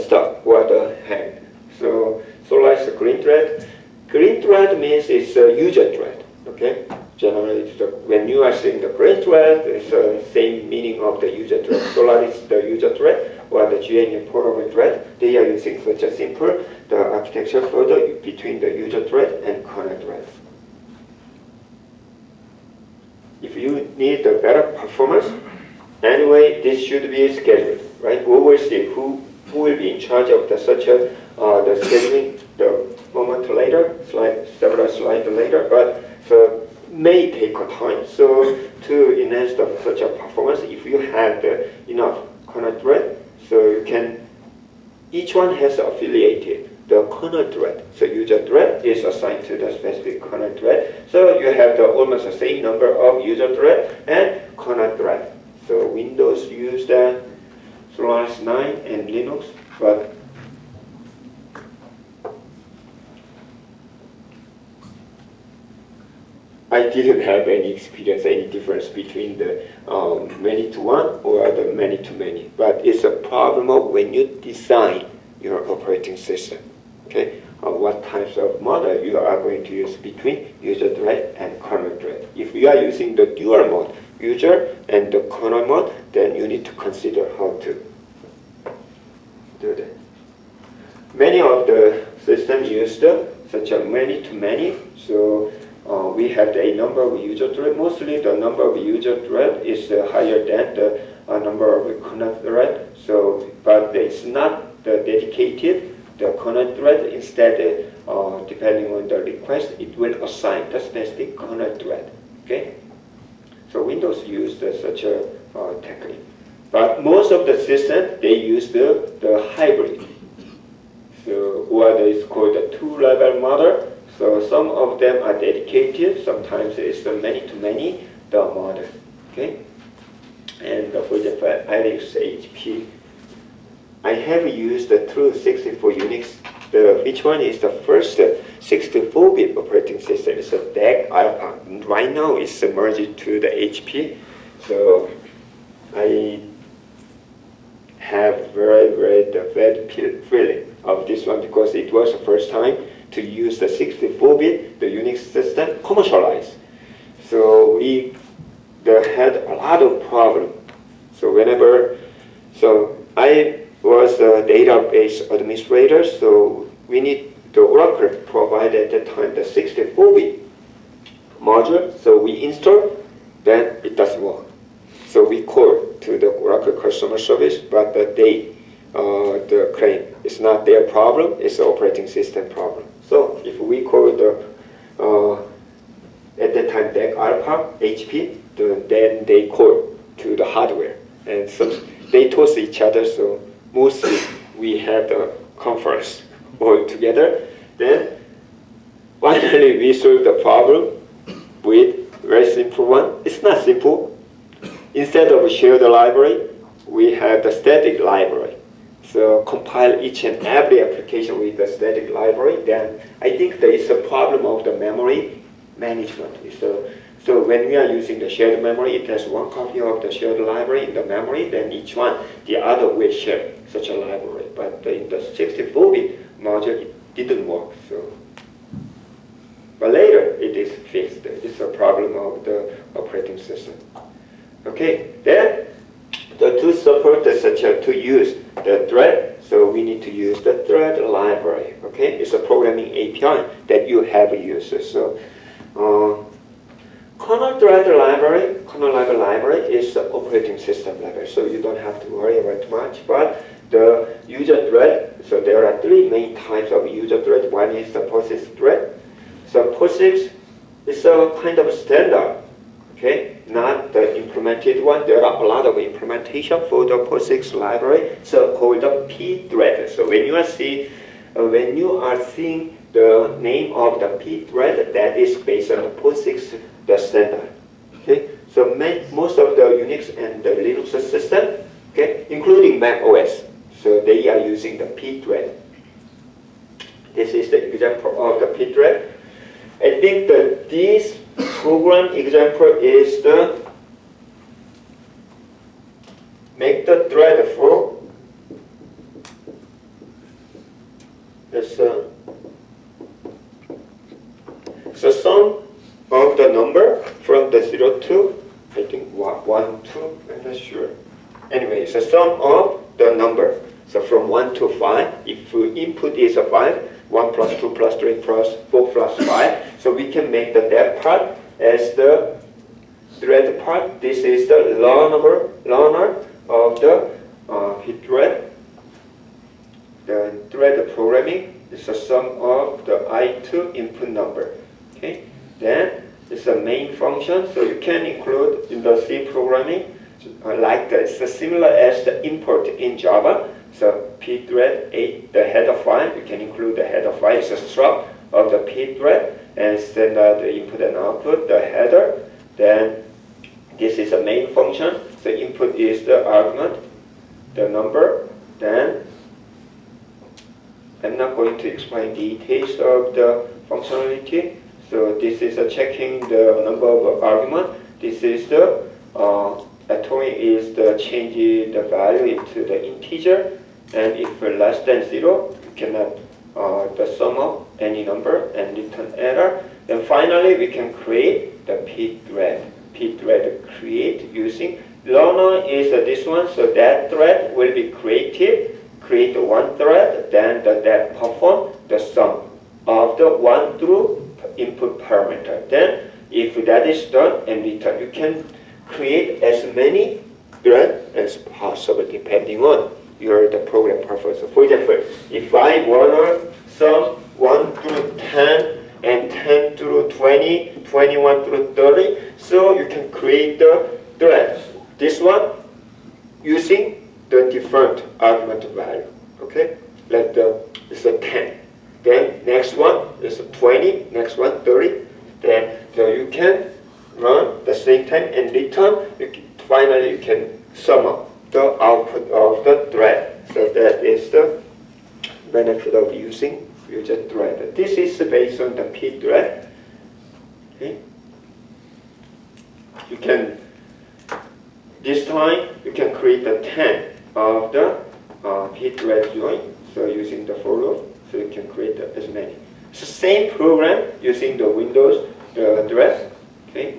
Speaker 1: stuck or the hang. So like the green thread. Green thread means it's a user thread. Okay. Generally, when you are saying the green thread, it's the same meaning of the user thread. Solar is the user thread or the GNU protocol thread. They are using such a simple the architecture for between the user thread and kernel thread. If you need a better performance, anyway, this should be scheduled, right? We will see who will be in charge of such a the scheduling the moment later, several slides later, but so may take a time. So to enhance such a performance, if you have enough kernel thread, so you can, each one has affiliated the kernel thread. So user thread is assigned to the specific kernel thread. So you have almost the same number of user thread and kernel thread. So Windows use the Solaris 9 and Linux, but I didn't have any experience, any difference between the many-to-one or the many-to-many. But it's a problem of when you design your operating system. Okay, what types of model you are going to use between user thread and kernel thread. If you are using the dual mode, user and the kernel mode, then you need to consider how to do that. Many of the systems use such a many-to-many. So we have a number of user thread. Mostly the number of user thread is higher than the number of kernel thread. So, but it's not dedicated the kernel thread, instead, depending on the request, it will assign the specific kernel thread. Okay? So Windows used such a technique. But most of the system, they use the hybrid. So what is called the two-level model. So some of them are dedicated. Sometimes it's the many-to-many the model. Okay. And for example, Linux HP. I have used the True 64 Unix. Which one is the first 64-bit operating system? It's a DEC Alpha. Right now it's merged to the HP. So I have very bad feeling of this one because it was the first time to use the 64-bit, the Unix system, commercialized. So we had a lot of problem. So I was a database administrator, so we need the Oracle provide at that time the 64-bit module. So we install, then it doesn't work. So we call to the Oracle customer service, but they claim it's not their problem, it's the operating system problem. So if we call the at that time DEC Alpha HP, then they call to the hardware, and so they toss each other. So mostly we have the conference all together. Then finally we solve the problem with very simple one. It's not simple. Instead of share the library, we have the static library. So compile each and every application with the static library. Then I think there is a problem of the memory management. So when we are using the shared memory, it has one copy of the shared library in the memory, then each one, the other will share such a library. But in the 64-bit module, it didn't work. So, but later it is fixed. It's a problem of the operating system. Okay, then to support to use the thread, so we need to use the thread library. Okay, it's a programming API that you have used. So kernel thread library is the operating system level, so you don't have to worry about much. But the user thread, so there are three main types of user thread. One is the POSIX thread. So POSIX is a kind of standard. Okay, not the implemented one. There are a lot of implementation for the POSIX library, so called the P thread. So when you are seeing the name of the P thread, that is based on the POSIX, the standard. Okay, so most of the Unix and the Linux system, okay, including Mac OS, so they are using the P thread. This is the example of the P thread. I think that this program example is the make the thread for this so sum of the number from the 0 to I think 1 to, I'm not sure. Anyway, it's a sum of the number. So from 1 to 5, if input is a 5, 1 plus 2 plus 3 plus 4 plus 5. So we can make that part as the thread part. This is the learner of the thread. The thread programming is a sum of the I2 input number. Okay. Then it's a main function. So you can include in the C programming like this. It's similar as the import in Java. So pthread 8, the header file, you can include the header file. It's a struct of the pthread, and send out the input and output, the header. Then this is a main function. So input is the argument, the number. Then I'm not going to explain details of the functionality. So this is a checking the number of argument. This is the atomic is the changing the value into the integer. And if less than 0, you cannot the sum of any number and return error. Then finally we can create the pthread. Pthread create using learner is this one, so that thread will be created. Create one thread, then that perform the sum of the 1 through input parameter. Then if that is done and return, you can create as many threads as possible depending on your the program purpose. For example, if I wanna sum 1 through 10 and 10 through 20, 21 through 30, so you can create the thread. This one using the different argument value. Okay, it's a 10. Then next one is a 20. Next one 30. Then so you can run the same time and return. Finally, you can sum up the output of the thread. So that is the benefit of using user thread. This is based on the P thread. Okay. You can this time you can create the 10 of the P thread join. So using the for loop, so you can create as many. It's the same program using the Windows thread. Okay,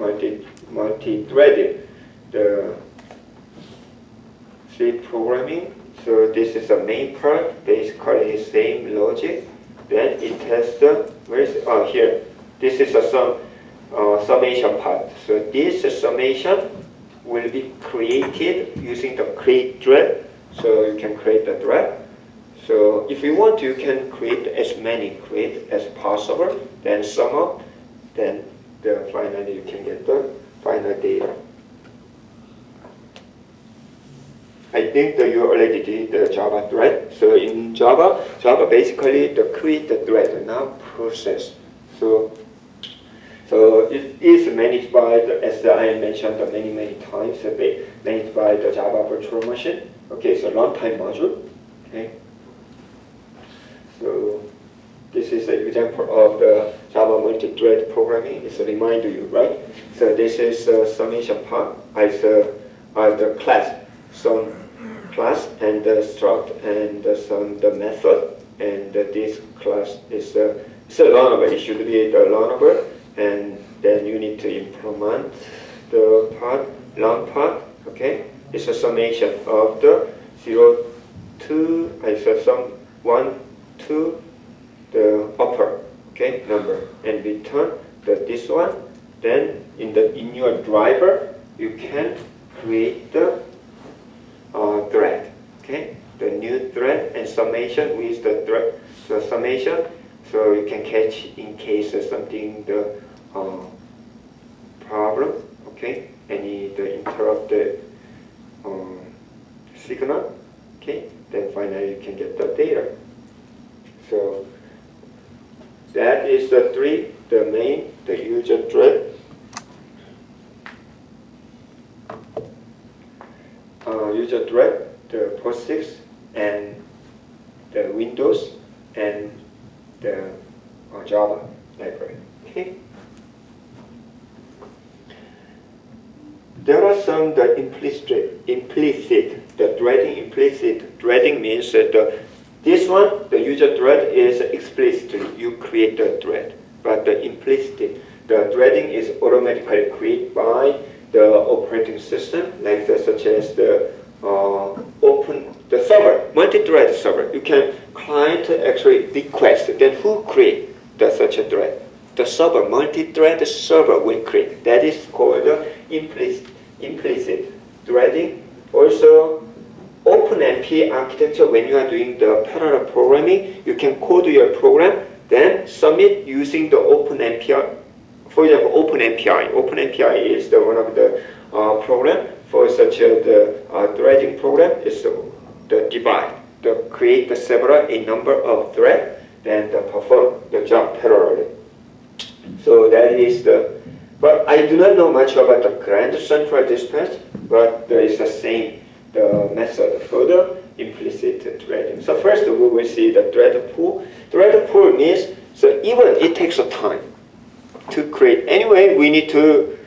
Speaker 1: multi-threaded the C programming. So this is the main part, basically same logic. Then it has the here. This is a summation part. So this summation will be created using the create thread. So you can create the thread. So if you want, you can create as many as possible. Then sum up. Then finally you can get the final data. I think that you already did the Java thread. So in Java basically the create the thread, now process. So it is managed by as I mentioned many times, managed by the Java virtual machine. Okay, so runtime module. Okay. So this is an example of the Java multi-thread programming. It's a reminder you, right? So this is a summation part as the class. Some class and the struct and the method, and this class is it's a learnable. It should be the learnable, and then you need to implement the part, learn part. Okay, it's a summation of the 0 to some 1 to the upper number, and return this one. Then in your driver you can create the thread, okay, the new thread and summation with the thread, so summation, so you can catch in case of something the problem, okay, any the interrupted signal, okay, then finally you can get the data. So that is the main user thread. User thread, the POSIX, and the Windows, and the Java library. Okay. There are some implicit the threading. Implicit threading means that this one, the user thread, is explicitly you create the thread, but the implicit, the threading is automatically created by the operating system, like such as the the server, multi-thread server. You can client actually request, then who create such a thread? The server, multi-thread server will create. That is called the implicit threading. Also, OpenMP architecture, when you are doing the parallel programming, you can code your program, then submit using the OpenMP. For example, OpenMPI. OpenMPI is one of the program for such the threading program. Is the divide, create a number of threads, then perform the job parallelly. So that is but I do not know much about the Grand Central Dispatch, but there is the same method for the implicit threading. So first we will see the thread pool. Thread pool means, so even it takes a time to create. Anyway, we need to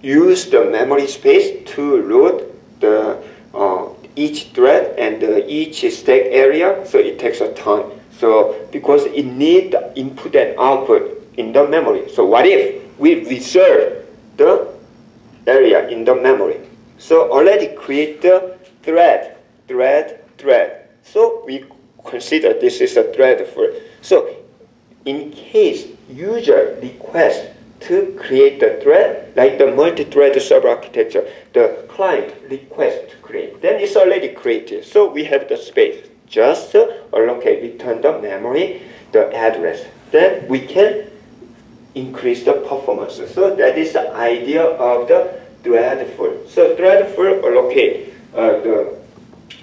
Speaker 1: use the memory space to load the each thread and each stack area, so it takes a time. So because it needs the input and output in the memory. So what if we reserve the area in the memory? So already create the thread. So we consider this is a thread for. So in case user requests to create the thread, like the multi-thread server architecture, the client requests to create. Then it's already created. So we have the space. Just allocate, return the memory, the address. Then we can increase the performance. So that is the idea of the threadful. So threadful allocate the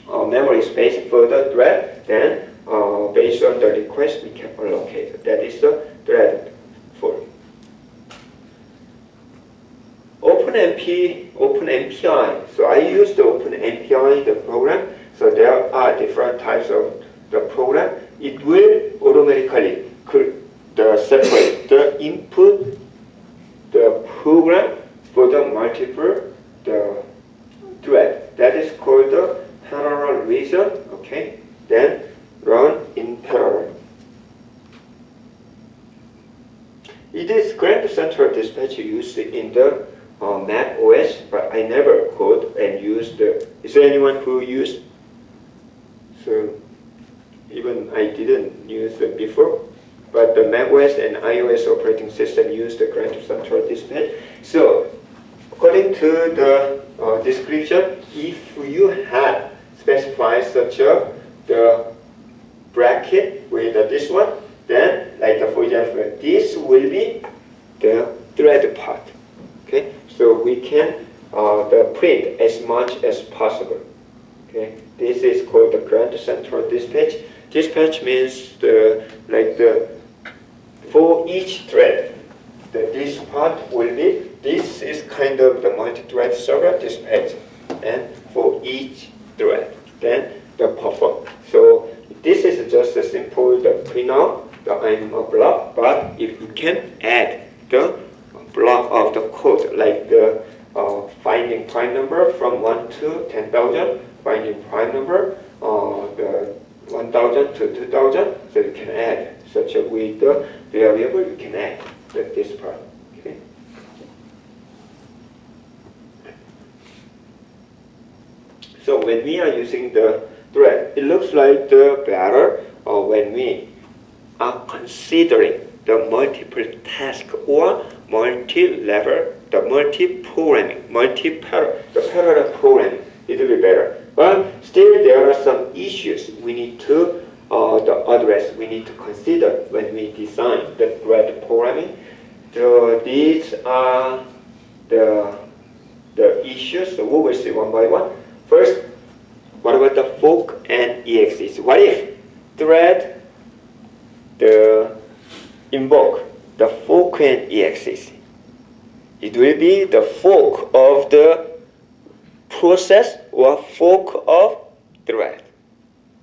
Speaker 1: memory space for the thread. Then based on the request, we can allocate. That is the threadful. OpenMPI. So I use the OpenMPI, the program. So there are different types of the program. It will automatically separate the input, the program for the multiple the thread. That is called the parallel region. Okay. Then run in parallel. It is Grand Central Dispatch used in the Mac OS, but I never code and used the. Is there anyone who used? So even I didn't use it before, but the Mac OS and iOS operating system use the Grand Central Dispatch. So according to the description, if you had specified such the bracket with this one, then like for example, this will be the thread part. Okay, so we can print as much as possible. Okay, this is called the Grand Central Dispatch. Dispatch means for each thread, this part will be. This is kind of the multi-thread server dispatch, and for each thread, then the perform. So this is just a simple the printout, the I'm a block, but if you can add the block of the code, like the finding prime number from 1 to 10,000, finding prime number, the 1,000 to 2,000, so you can add such a with the variable, you can add this part. Okay. So when we are using the thread, it looks like the better when we are considering the multiple task or multi-level, the multi-programming, the parallel programming, it will be better. But still there are some issues we need to address, we need to consider when we design the thread programming. So these are the issues, so we will see one by one. First, what about the fork and exes? What if thread invoke the fork and exes? It will be the fork of the process or fork of thread.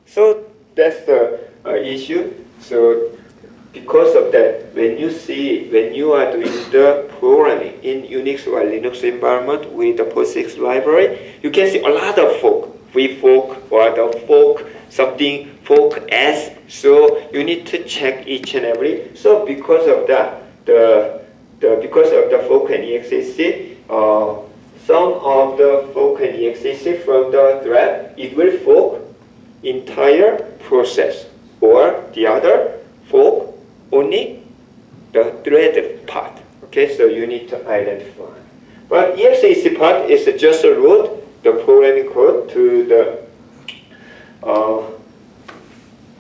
Speaker 1: So that's the issue. So because of that, when you are doing the programming in Unix or Linux environment with the POSIX library, you can see a lot of fork, free fork or the fork something, fork S. So you need to check each and every. So because of that, because of the fork and exec, some of the fork and exec from the thread, it will fork entire process, or the other fork only the thread part. Okay, so you need to identify. But exec part is just a route, the programming code to the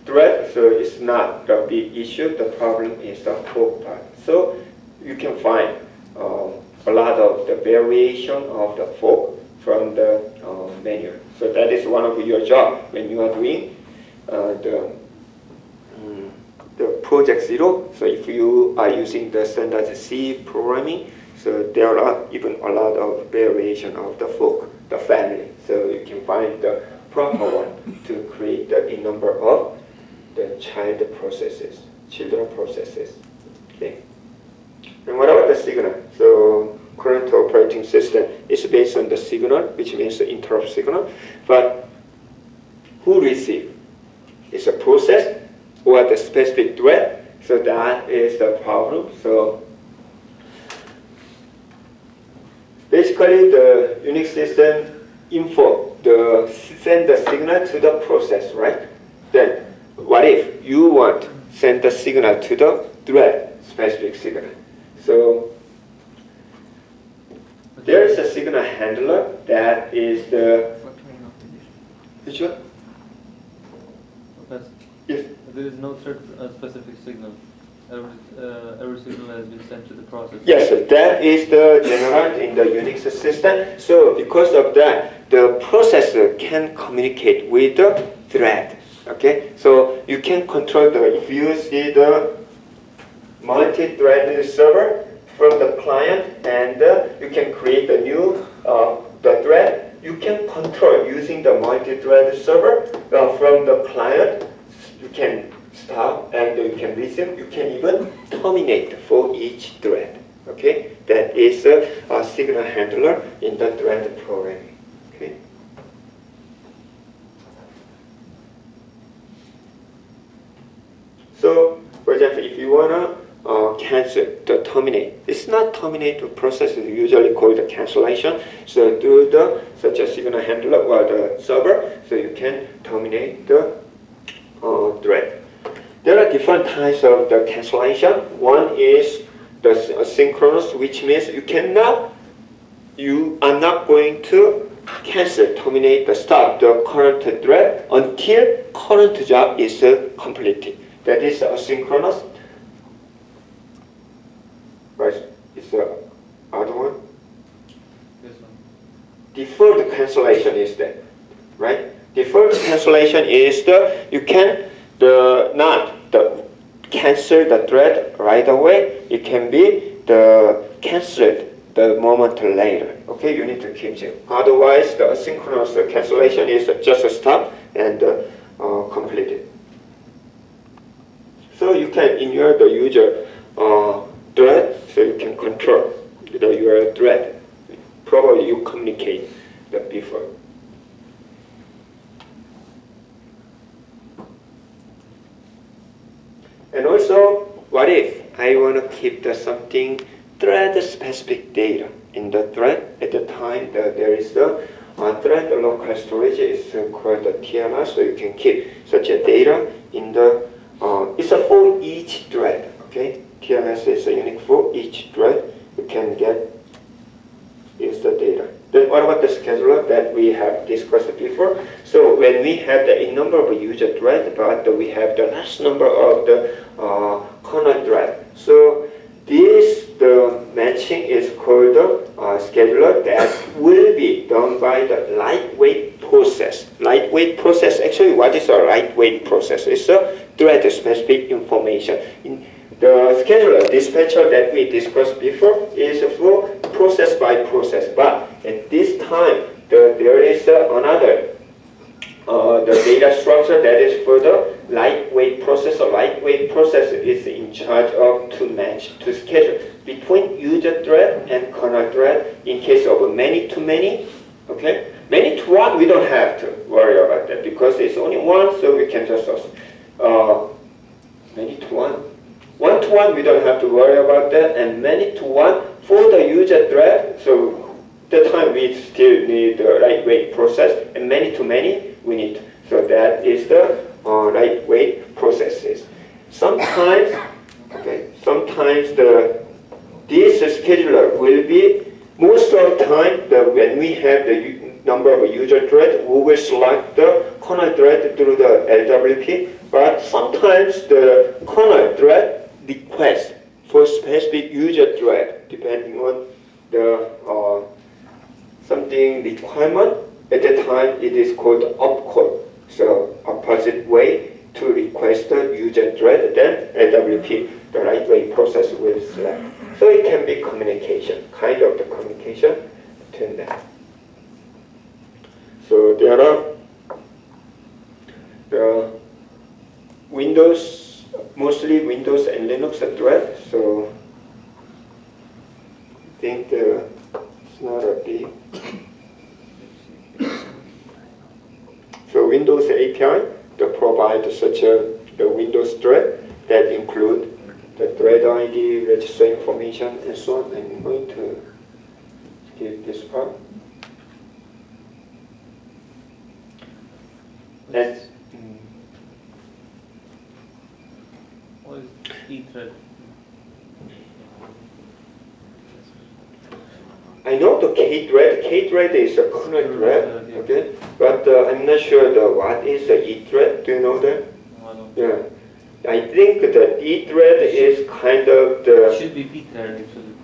Speaker 1: thread, so it's not the big issue. The problem is the fork part. So you can find a lot of the variation of the fork from the manual. So that is one of your job when you are doing the project 0. So if you are using the standard C programming, so there are even a lot of variation of the fork, the family. So you can find the proper one to create the number of the children processes. Okay. And what about the signal? So current operating system is based on the signal, which means the interrupt signal. But who receives? It's a process or the specific thread. So that is the problem. So basically the Unix system send the signal to the process, right? Then what if you want to send the signal to the thread, specific signal? So there's a signal handler that is the which one? Yes.
Speaker 2: There is no thread specific signal. Every signal has been sent to the processor.
Speaker 1: Yes, that is the general in the Unix system. So because of that, the processor can communicate with the thread. Okay, so you can control if you see the multi-threaded server from the client, and you can create a new the thread. You can control using the multi-threaded server from the client. You can stop and you can resume. You can even terminate for each thread. Okay, that is a signal handler in the thread programming. Okay. So, for example, if you wanna cancel the terminate, it's not terminate. The process is usually called the cancellation. So through the such a signal handler or the server, so you can terminate the thread. There are different types of the cancellation. One is the asynchronous, which means you are not going to cancel, terminate, stop the current thread until current job is completed. That is asynchronous. Right? It's the other one.
Speaker 2: This one.
Speaker 1: Deferred cancellation is that, right? Deferred cancellation is you can not cancel the thread right away. It can be canceled the moment later. Okay, you need to keep it. Otherwise, the asynchronous cancellation is just a stop and complete it. So you can the user thread, so you can control your thread. Probably you communicate before. And also, what if I want to keep something thread-specific data in the thread at the time that there is the thread local storage is called the TLR, so you can keep such a data in the it's for each thread. Okay, TLS is unique for each thread. You can get is the data. Then what about the scheduler that we have discussed before? So when we have the number of user thread, but we have the last number of the kernel thread. So the matching is called the scheduler that will be done by the lightweight process. Lightweight process, actually what is a lightweight process? It's a thread-specific information. The scheduler dispatcher that we discussed before is for process by process, but at this time there is another the data structure that is for the lightweight process. A lightweight process is in charge of to schedule between user thread and kernel thread in case of many to many. Okay, many to one we don't have to worry about that because it's only one, so we can just many to one. One to one, we don't have to worry about that, and many to one for the user thread. So that time we still need the lightweight process, and many to many we need. So that is the lightweight processes. Sometimes, sometimes this scheduler will be most of the time when we have the number of user thread, we will select the kernel thread through the LWP. But sometimes the kernel thread request for specific user thread, depending on the something requirement. At that time, it is called opcode. So opposite way to request the user thread, then LWP, the lightweight process will select. So it can be communication, kind of the communication between them. So there are the Windows, mostly Windows and Linux thread, so I think it's not a big. So Windows API, they provide such the Windows thread that include the thread ID, register information, and so on. I'm going to skip this part. And
Speaker 2: what is eThread?
Speaker 1: I know the K-thread. K-thread is a corner thread, okay? But I'm not sure what is the E-thread. Do you know that?
Speaker 2: No, I don't.
Speaker 1: Yeah. I think the E-thread is kind of
Speaker 2: It
Speaker 1: the
Speaker 2: should be P-thread actually.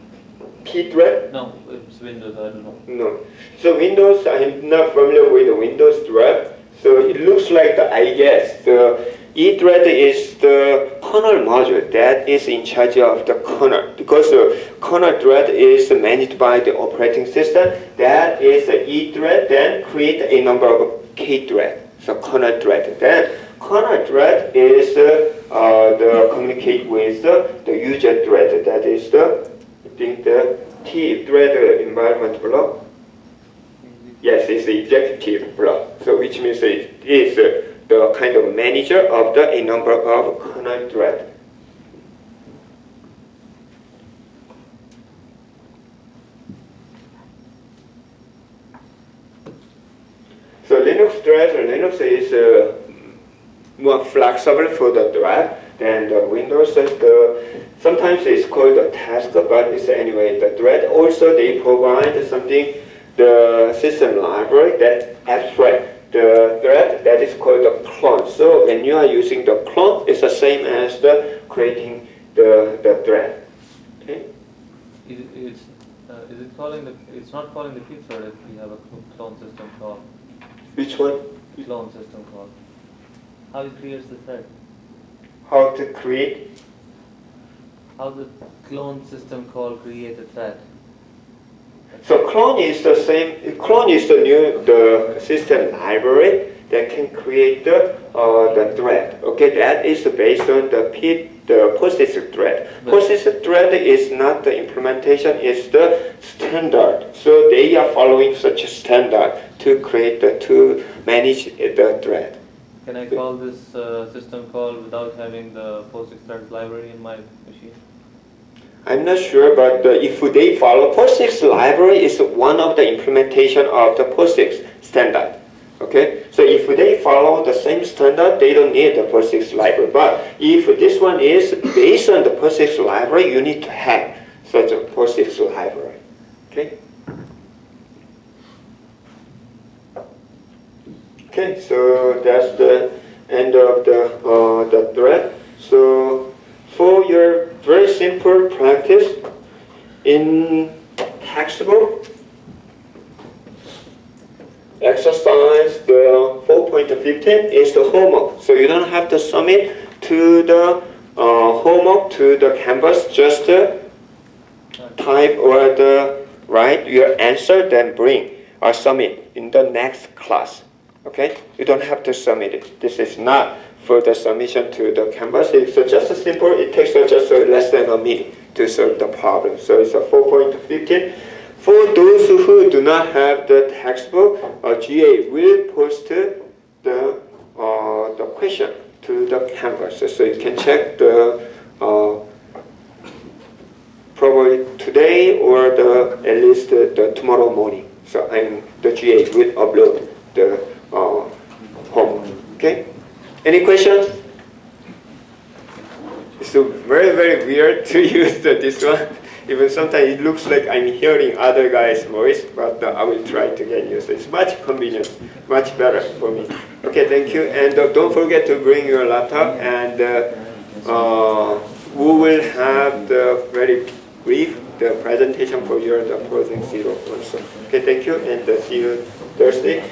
Speaker 1: P-thread?
Speaker 2: No, it's Windows, I don't know.
Speaker 1: No. So Windows, I'm not familiar with the Windows thread. So it looks like, I guess, the E-thread is the kernel module that is in charge of the kernel. Because the kernel thread is managed by the operating system, that is the E-thread, then create a number of K-thread, so kernel thread. Then kernel thread is the communicate with the user thread, that is the, I think the T-thread environment block. Yes, it's the executive block. So which means it is the kind of manager of a number of kernel threads. So Linux is more flexible for the thread than the Windows. Sometimes it's called a task, but it's anyway the thread. Also, they provide something, the system library that abstract the thread that is called a clone. So when you are using the clone, it's the same as the creating the thread. Okay.
Speaker 2: Is it calling the? It's not calling the P-thread if we have a clone system call.
Speaker 1: Which one?
Speaker 2: Clone system call. How it creates the thread?
Speaker 1: How to create?
Speaker 2: How the clone system call create a thread?
Speaker 1: So clone is the same. Clone is the system library that can create the thread. Okay, that is based on the POSIX thread. POSIX thread is not the implementation; it's the standard. So they are following such a standard to create to manage the thread.
Speaker 2: Can I call this system call without having the POSIX thread library in my machine?
Speaker 1: I'm not sure, but if they follow POSIX library is one of the implementation of the POSIX standard. Okay, so if they follow the same standard, they don't need the POSIX library. But if this one is based on the POSIX library, you need to have such a POSIX library. Okay. Okay, so that's the end of the thread. So for your very simple practice in textbook, exercise the 4.15 is the homework. So you don't have to submit to the homework to the Canvas, just type or write your answer, then bring or submit in the next class. Okay, you don't have to submit it. This is not for the submission to the Canvas. It's just a simple, it takes just less than a minute to solve the problem. So it's a 4.15. For those who do not have the textbook, GA will post the question to the Canvas. So you can check the probably today or at least the tomorrow morning. So the GA will upload the homework. Okay? Any questions? It's very, very weird to use this one. Even sometimes it looks like I'm hearing other guys' voice, but I will try to get used. It's much convenient, much better for me. Okay, thank you. And don't forget to bring your laptop, and we will have the very brief presentation for the Posing Zero also. Okay, thank you, and see you Thursday.